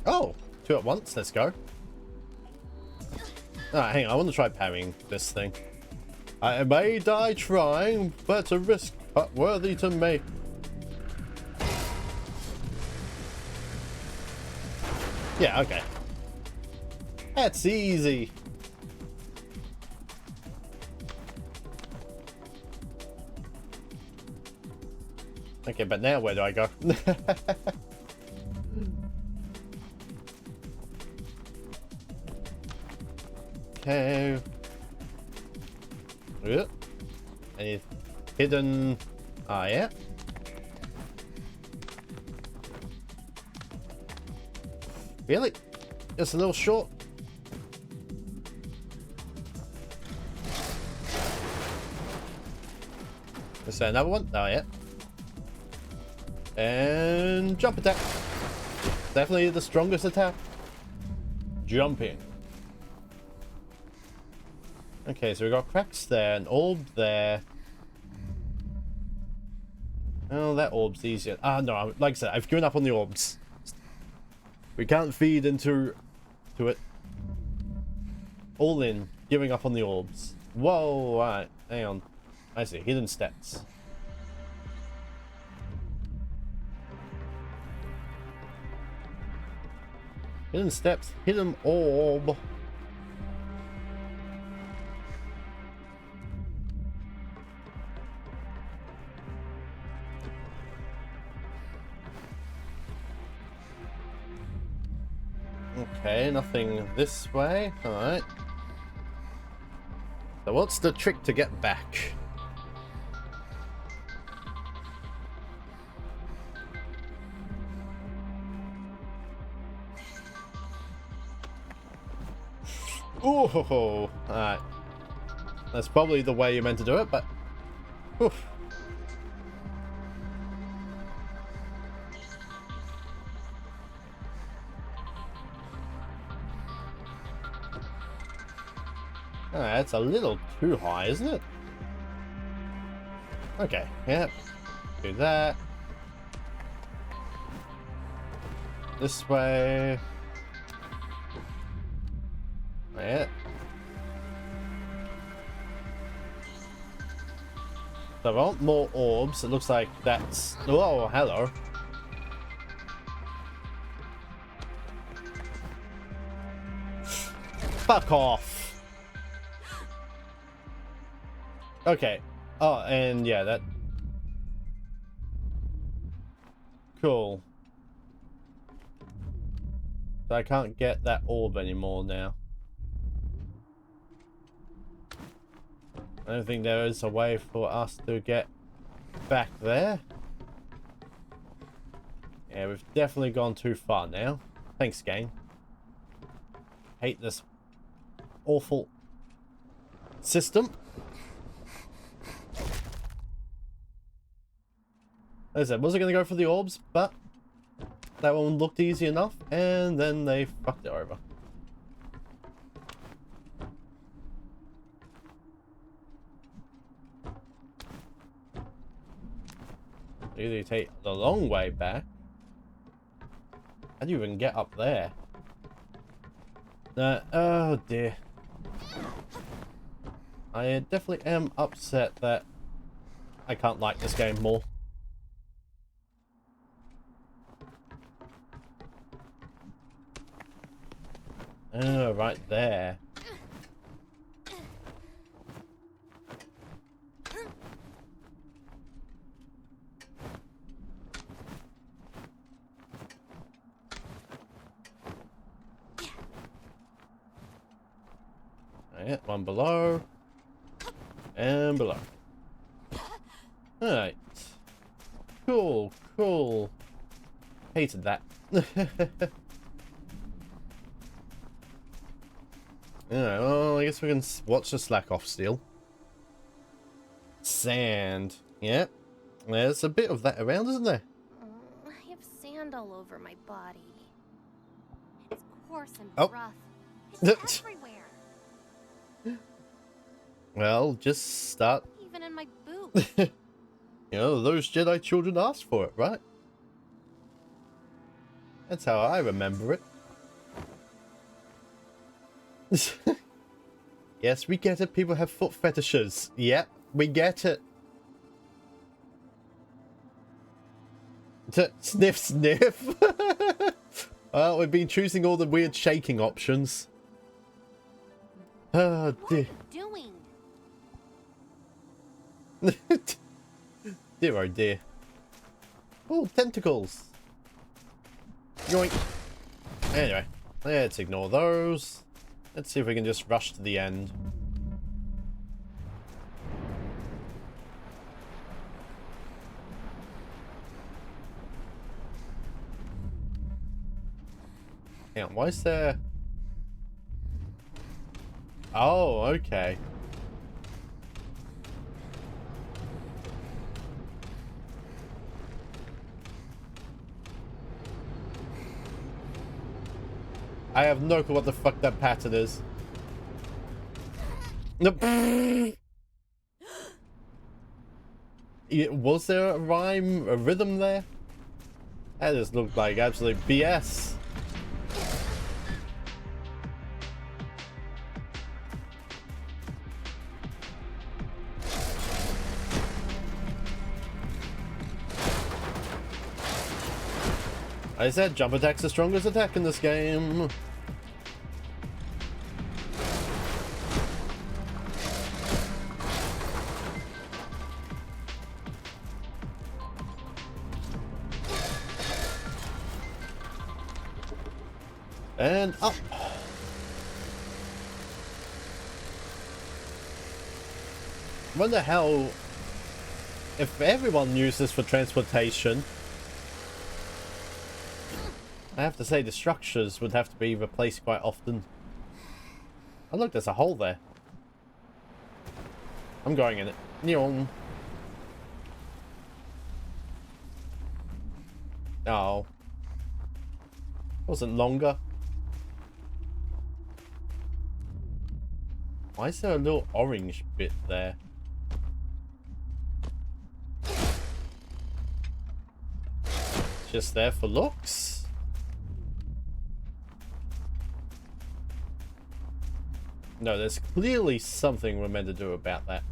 Oh, two at once. Let's go. Ah, hang on. I want to try parrying this thing. I may die trying, but it's a risk worthy to make. Yeah, okay. That's easy. Okay, but now where do I go? Okay. Yep. Any hidden... Ah, yeah. Really? Just a little short? Is there another one? Oh, yeah. And jump attack. Definitely the strongest attack. Jumping. Okay, so we got cracks there, an orb there. Oh, that orb's easier. Ah, no, like I said, I've given up on the orbs. We can't feed into it. All in, giving up on the orbs. Whoa, alright, hang on. I see, hidden steps. Hidden steps, hidden orb. Okay, nothing this way. Alright. So what's the trick to get back? Ooh, alright. That's probably the way you meant to do it, but... Oof. That's a little too high, isn't it? Okay, yeah. Do that. This way. Yeah. So I want more orbs. It looks like that's... Oh, hello. Fuck off. Okay. Oh, and yeah, that... Cool. So I can't get that orb anymore now. I don't think there is a way for us to get back there. Yeah, we've definitely gone too far now. Thanks, game. Hate this awful system. As I said, wasn't going to go for the orbs, but that one looked easy enough, and then they fucked it over. Either you take the long way back. How do you even get up there? Oh dear. I definitely am upset that I can't like this game more. Oh, right there. Alright, one below. And below. Alright. Cool, cool. Hated that. Alright, well, I guess we can watch the slack off still. Sand. Yep. There's a bit of that around, isn't there? Oh, I have sand all over my body. It's coarse and Oh. rough. It's everywhere. Well, just start. Even in my boots. You know, those Jedi children asked for it, right? That's how I remember it. Yes, we get it. People have foot fetishes. Yep, we get it. Sniff, sniff. Well, we've been choosing all the weird shaking options. Oh, dear. What are you doing? Dear, oh dear. Oh, tentacles. Yoink. Anyway, let's ignore those. Let's see if we can just rush to the end. Hang on, why is there... Oh, okay. I have no clue what the fuck that pattern is. Nope. Was there a rhyme, a rhythm there? That just looked like absolute BS. I said jump attack's the strongest attack in this game. And up. Wonder how, if everyone uses this for transportation, I have to say the structures would have to be replaced quite often. Oh look, there's a hole there. I'm going in it. Neon. Oh. Wasn't longer. Why is there a little orange bit there? Just there for looks? No, there's clearly something we're meant to do about that.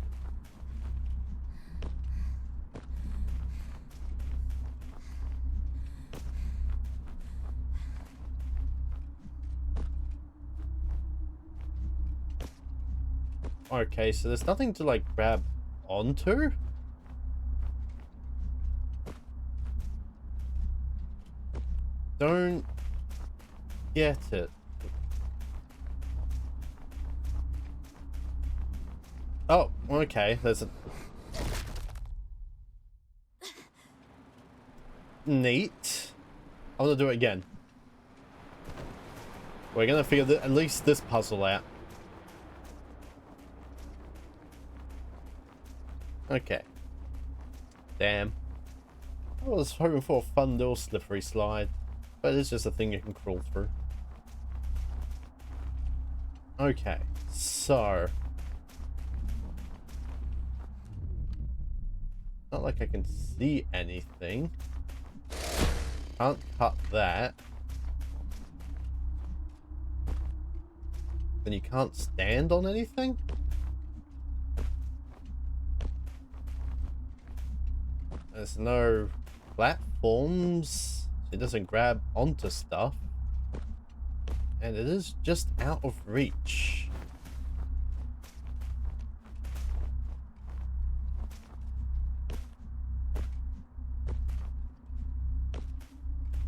Okay, so there's nothing to like grab onto? Don't get it. Oh, okay, there's a... Neat. I'm gonna do it again. We're gonna figure at least this puzzle out. Okay. Damn. I was hoping for a fun little slippery slide, but it's just a thing you can crawl through. Okay, so... Not like I can see anything. Can't cut that. Then you can't stand on anything? There's no platforms. It doesn't grab onto stuff. And it is just out of reach.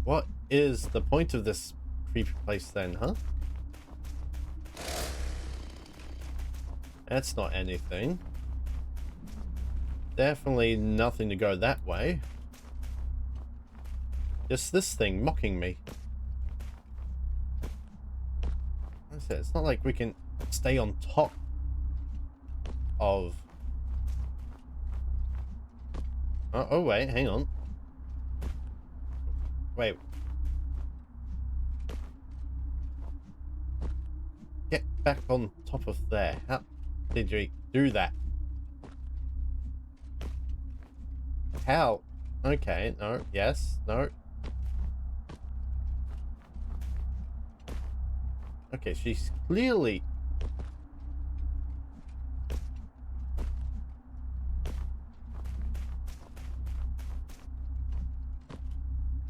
What is the point of this creepy place then, huh? That's not anything. Definitely nothing to go that way. Just this thing mocking me. It's not like we can stay on top of... Oh wait, hang on. Wait. Get back on top of there. How did you do that? How? Okay, no, yes, no. Okay, she's clearly...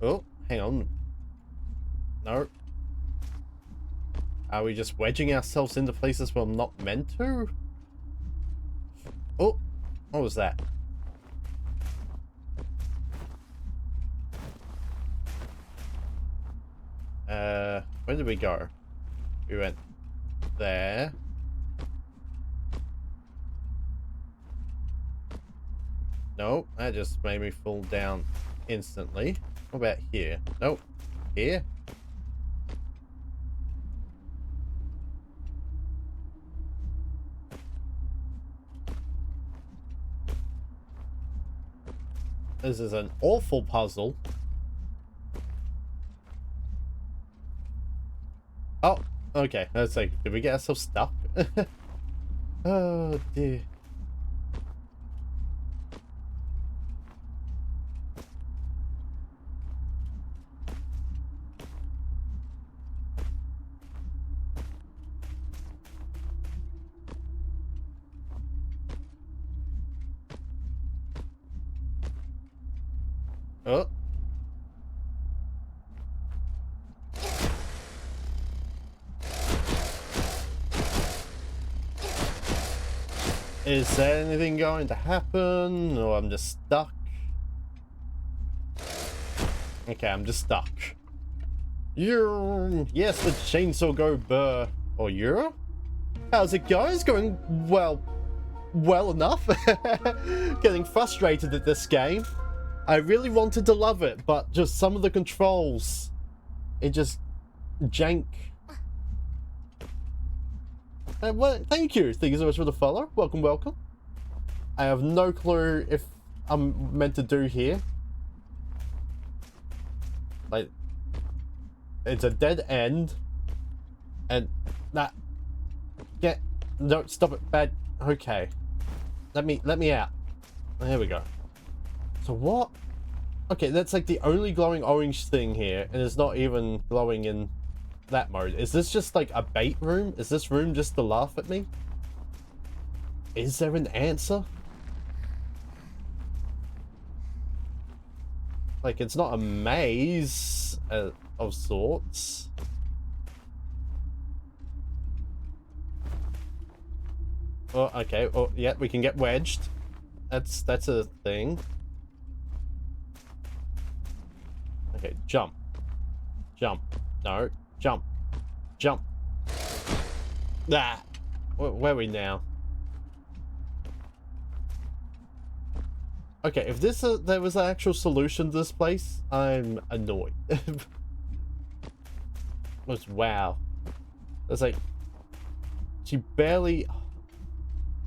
Oh, hang on. No. Are we just wedging ourselves into places we're not meant to? Oh, what was that? Where did we go? We went there. Nope, that just made me fall down instantly. What about here? Nope. Here? This is an awful puzzle. Oh, okay. That's like, did we get ourselves stuck? Oh dear. Oh. Is there anything going to happen? Or I'm just stuck? Okay, I'm just stuck. Yes, the chainsaw go burr. Or you're? How's it going? It's going well enough. Getting frustrated at this game. I really wanted to love it, but just some of the controls, it just jank. Well, thank you so much for the follow. Welcome, welcome. I have no clue if I'm meant to do here. Like, it's a dead end, and that don't stop it, bad. Okay, let me out. There we go. So what? Okay, that's like the only glowing orange thing here, and it's not even glowing in that mode. Is this just like a bait room? Is this room just to laugh at me? Is there an answer? Like, it's not a maze of sorts. Oh, okay. Oh, yeah, we can get wedged. That's a thing. Okay, jump. Jump. No. Jump. Jump. Ah! Where are we now? Okay, if there was an actual solution to this place, I'm annoyed. Wow. It's like, she barely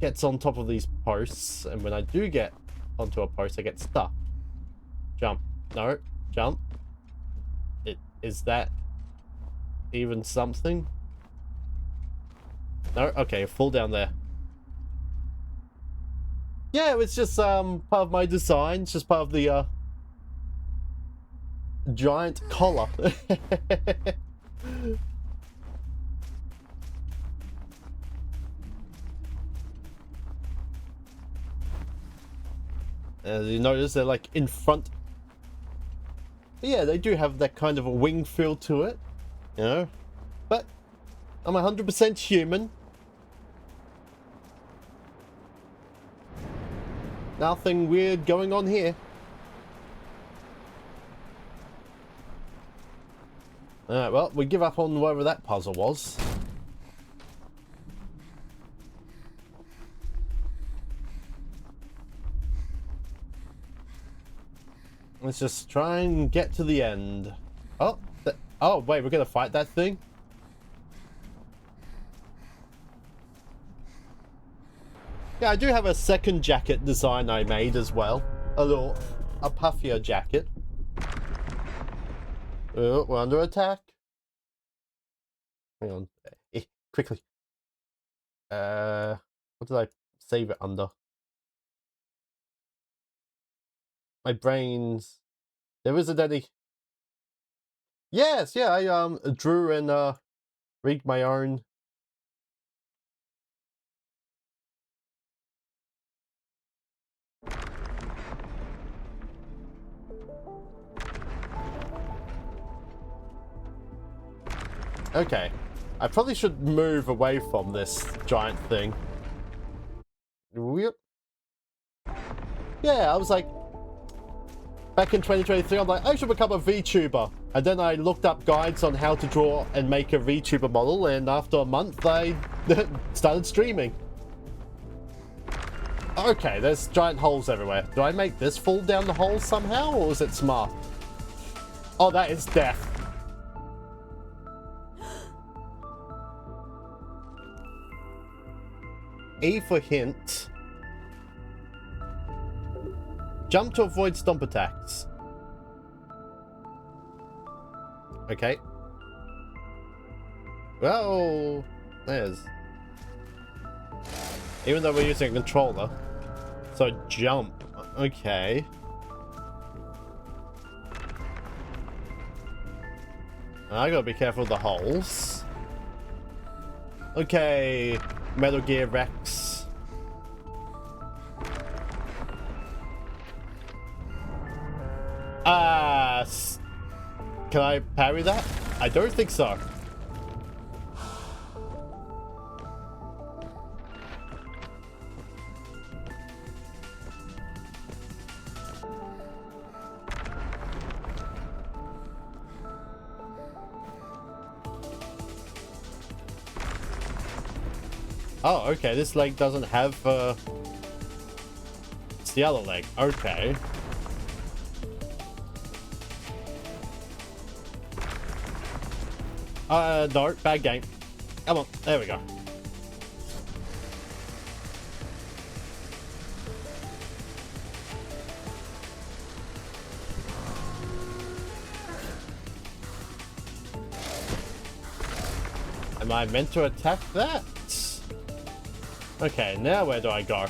gets on top of these posts, and when I do get onto a post, I get stuck. Jump. No. Jump. Is that even something? No? Okay, fall down there. Yeah, it's just part of my design. It's just part of the giant collar. As you notice, they're like in front. But yeah, they do have that kind of a wing feel to it, you know. But I'm 100% human. Nothing weird going on here. Alright, well, we give up on whatever that puzzle was. Let's just try and get to the end. Oh, oh wait, we're gonna fight that thing? Yeah, I do have a second jacket design I made as well. A puffier jacket. Oh, we're under attack. Hang on. Quickly. What did I save it under? My brains. There isn't any. Yes, yeah, I drew and rigged my own. Okay. I probably should move away from this giant thing. Yep. Yeah, I was like, back in 2023, I'm like, I should become a VTuber. And then I looked up guides on how to draw and make a VTuber model, and after a month, I started streaming. Okay, there's giant holes everywhere. Do I make this fall down the hole somehow, or is it smart? Oh, that is death. E for hint. Jump to avoid stomp attacks. Okay. Well, there's... Even though we're using a controller. So jump. Okay. I gotta be careful of the holes. Okay. Metal Gear Rex. Can I parry that? I don't think so. Oh, okay, this leg doesn't have, it's the other leg, okay. No, bad game. Come on, there we go. Am I meant to attack that? Okay, now where do I go?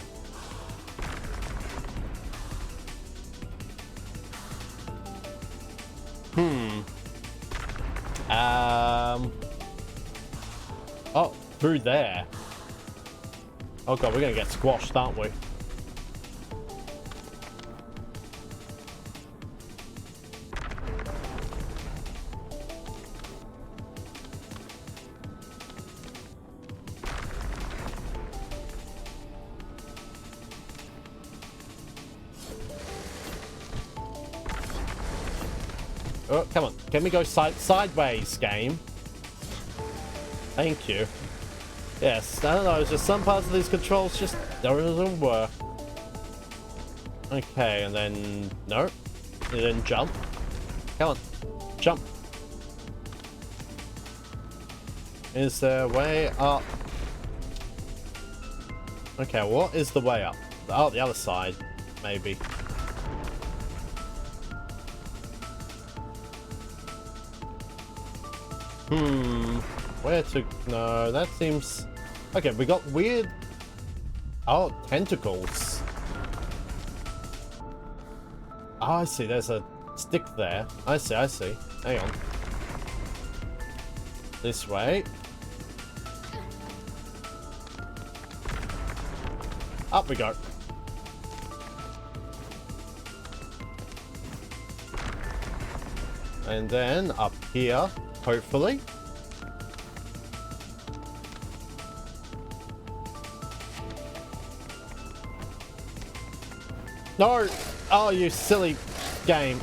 Oh, through there. Oh god, we're gonna get squashed, aren't we? Oh, come on. Can we go sideways, game? Thank you. Yes, I don't know. It's just some parts of these controls just don't work. Okay, and then... No. And then jump. Come on. Jump. Is there a way up? Okay, what is the way up? Oh, the other side, maybe. Where to? No, that seems... Okay, we got weird... Oh, tentacles. Oh, I see. There's a stick there. I see, I see. Hang on. This way. Up we go. And then up here, hopefully. No! Oh, you silly game.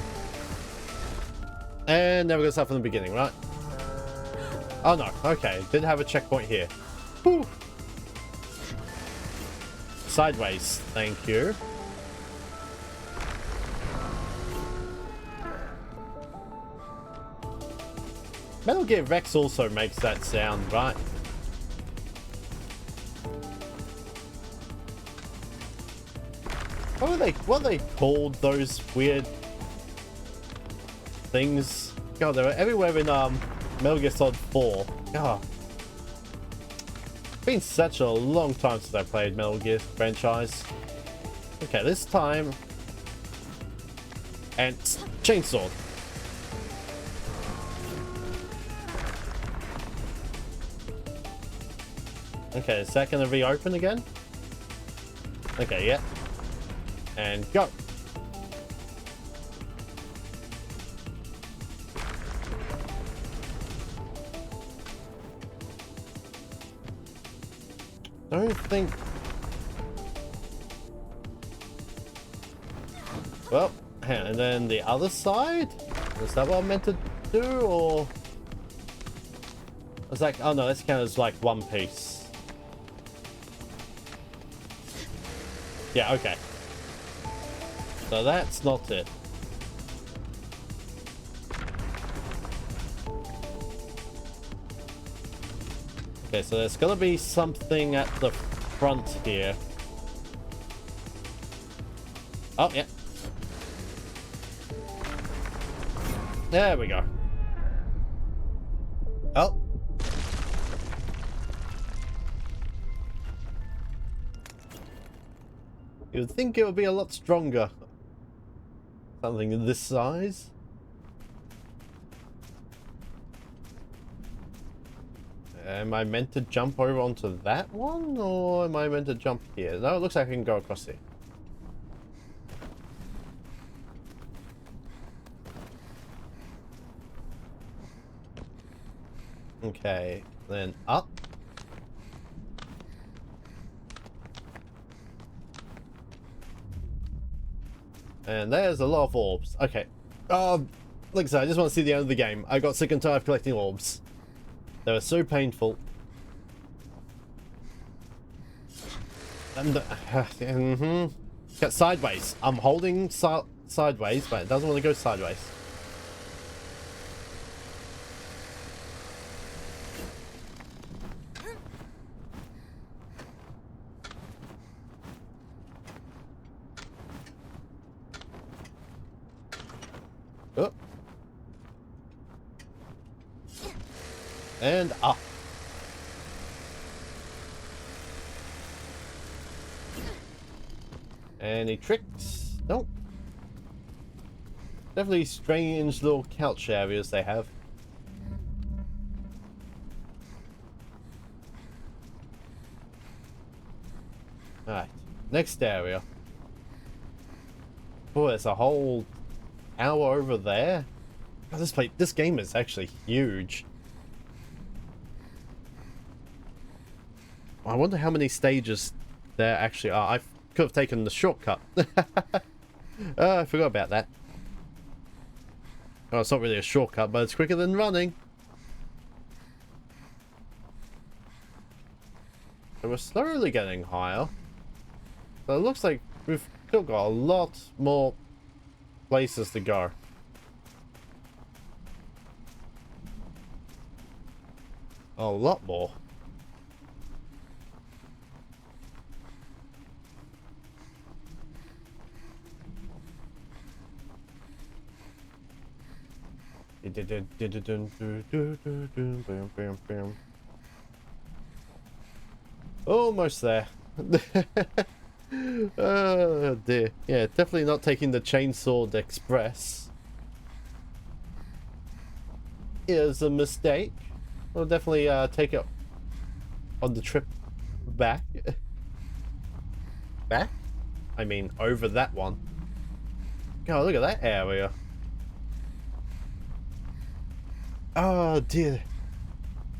And now we're gonna start from the beginning, right? Oh no, okay. Didn't have a checkpoint here. Whew. Sideways, thank you. Metal Gear Rex also makes that sound, right? What are they called, those weird things? God, they were everywhere in Metal Gear Solid 4. God. It's been such a long time since I played Metal Gear franchise. Okay, this time. And chainsaw. Okay, is that gonna reopen again? Okay, yeah. And go. Don't think... Well, and then the other side? Is that what I'm meant to do, or... It's like, oh no, that's kind of like one piece. Yeah, okay. So that's not it. Okay, so there's gonna be something at the front here. Oh, yeah. There we go. Oh. You would think it would be a lot stronger. Something this size. Am I meant to jump over onto that one, or am I meant to jump here? No, it looks like I can go across here. Okay, then up. And there's a lot of orbs. Okay. Like I said, I just want to see the end of the game. I got sick and tired of collecting orbs. They were so painful. And Get sideways. I'm holding sideways, but it doesn't want to go sideways. Oh. And up. Any tricks? Nope. Definitely strange little couch areas they have. Alright, next area. Oh, there's a whole tower over there. Oh, this game is actually huge. I wonder how many stages there actually are. I could have taken the shortcut. I forgot about that. Oh, it's not really a shortcut, but it's quicker than running. So we're slowly getting higher. But it looks like we've still got a lot more places to go. A lot more. Almost there. Oh dear. Yeah, definitely not taking the Chainsaw Express. Is a mistake. We'll definitely take it on the trip back. Back? I mean, over that one. God, look at that area. Oh dear.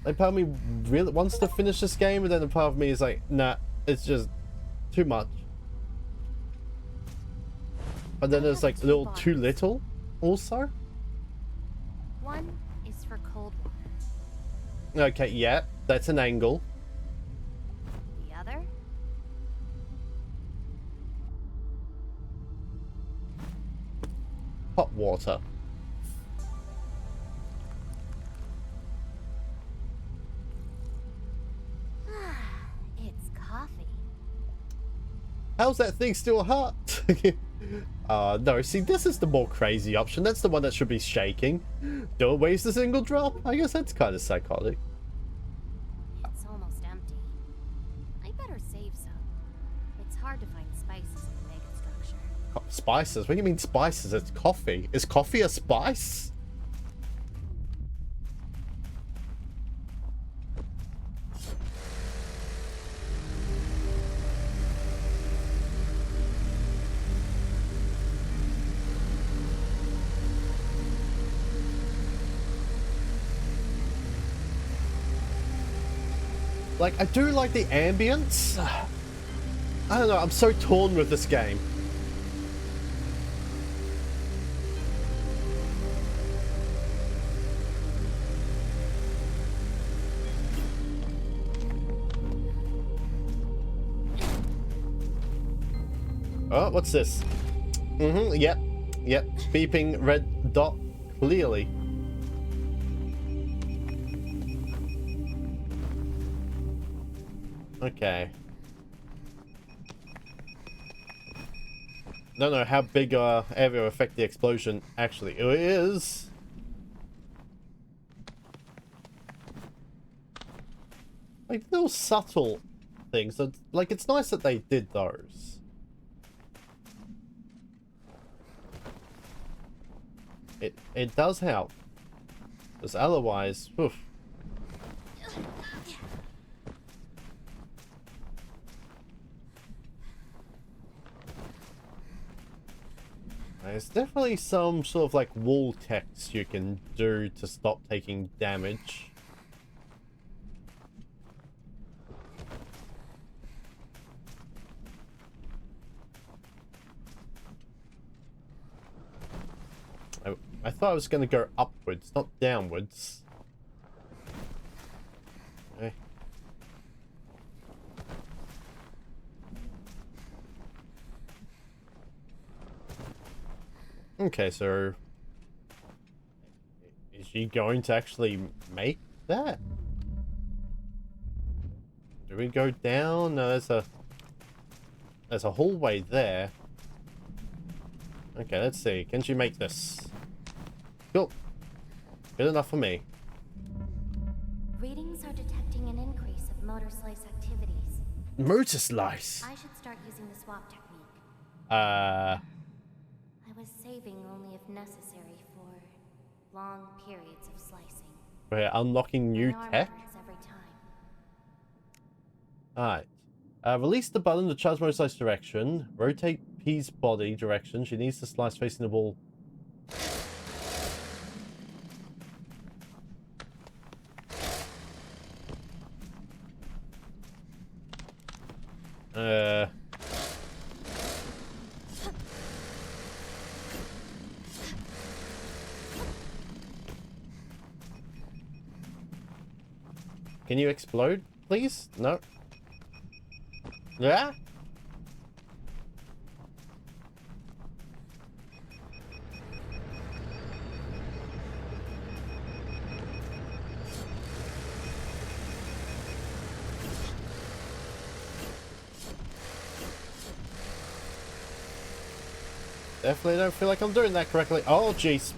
Like, part of me really wants to finish this game, and then a part of me is like, nah, it's just too much. But then there's like a little too little also. One is for cold water. Okay, yeah, that's an angle. The other? Hot water. It's coffee. How's that thing still hot? No, see, this is the more crazy option. That's the one that should be shaking. Don't waste a single drop. I guess that's kind of psychotic. It's almost empty. I better save some. It's hard to find spices in the mega structure. Spices? What do you mean spices? It's coffee. Is coffee a spice? Like, I do like the ambience. I don't know, I'm so torn with this game. Oh, what's this? Yep. Beeping red dot clearly. Okay. Don't know how big area effect the explosion actually is. Like little subtle things. Like, it's nice that they did those. It does help. Because otherwise, oof. There's definitely some sort of like wall text you can do to stop taking damage. I thought I was going to go upwards, not downwards. Okay. Okay, so is she going to actually make that? Do we go down? No, there's a hallway there. Okay, let's see. Can she make this? Cool. Good enough for me. Readings are detecting an increase of MotorSlice activities. MotorSlice? I should start using the swap technique. I was saving only if necessary for long periods of slicing. We're unlocking new My arm tech? hurts every time. Alright. Release the button to charge MotorSlice direction. Rotate P's body direction. She needs to slice facing the wall. Can you explode, please? No. Yeah? Definitely don't feel like I'm doing that correctly. Oh, jeez.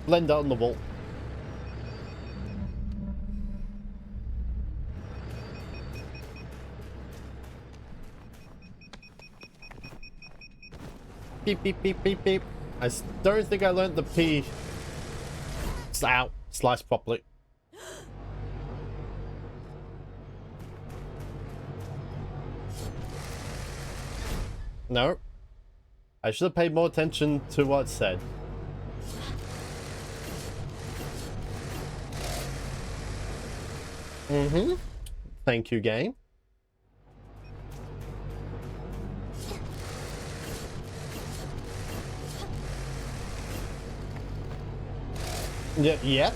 Blender on the wall. Beep, beep, beep, beep, beep. I don't think I learned the P. Ow. Slice properly. No. I should have paid more attention to what it said. Mm-hmm. Thank you, game. Yeah, yeah.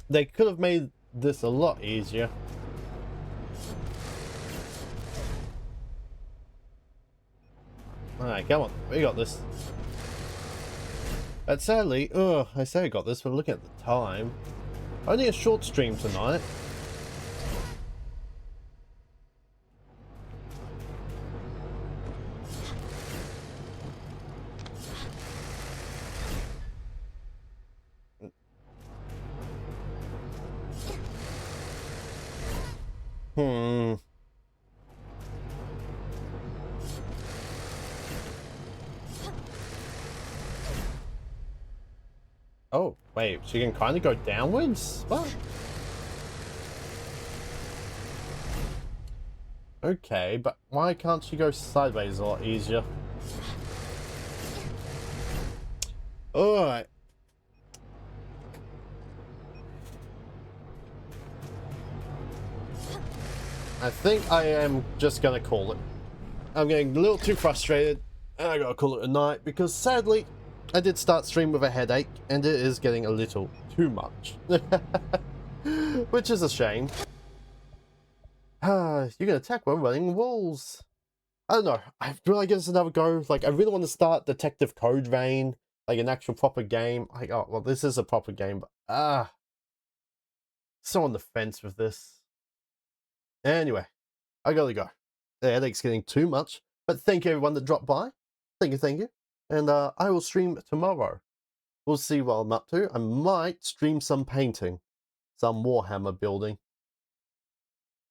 They could have made this a lot easier. Alright, come on. We got this. But sadly, I say I got this, but look at the time. Only a short stream tonight. Hmm. Oh, wait, she can kind of go downwards? What? Okay, but why can't she go sideways a lot easier? Alright. I think I am just gonna call it. I'm getting a little too frustrated, and I gotta call it a night, because sadly, I did start stream with a headache, and it is getting a little too much. Which is a shame. You can attack while running walls. I don't know. I really give this another go. Like, I really want to start Detective Code Vein, like an actual proper game. Like, oh, well, this is a proper game, but so on the fence with this. Anyway, I gotta go. The headache's getting too much. But thank you everyone that dropped by. Thank you, thank you. And I will stream tomorrow. We'll see what I'm up to. I might stream some painting, some Warhammer building,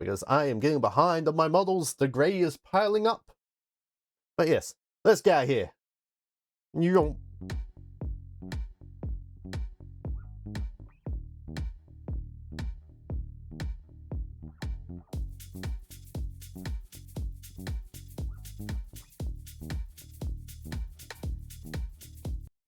because I am getting behind on my models. The grey is piling up. But yes, let's get out of here. You don't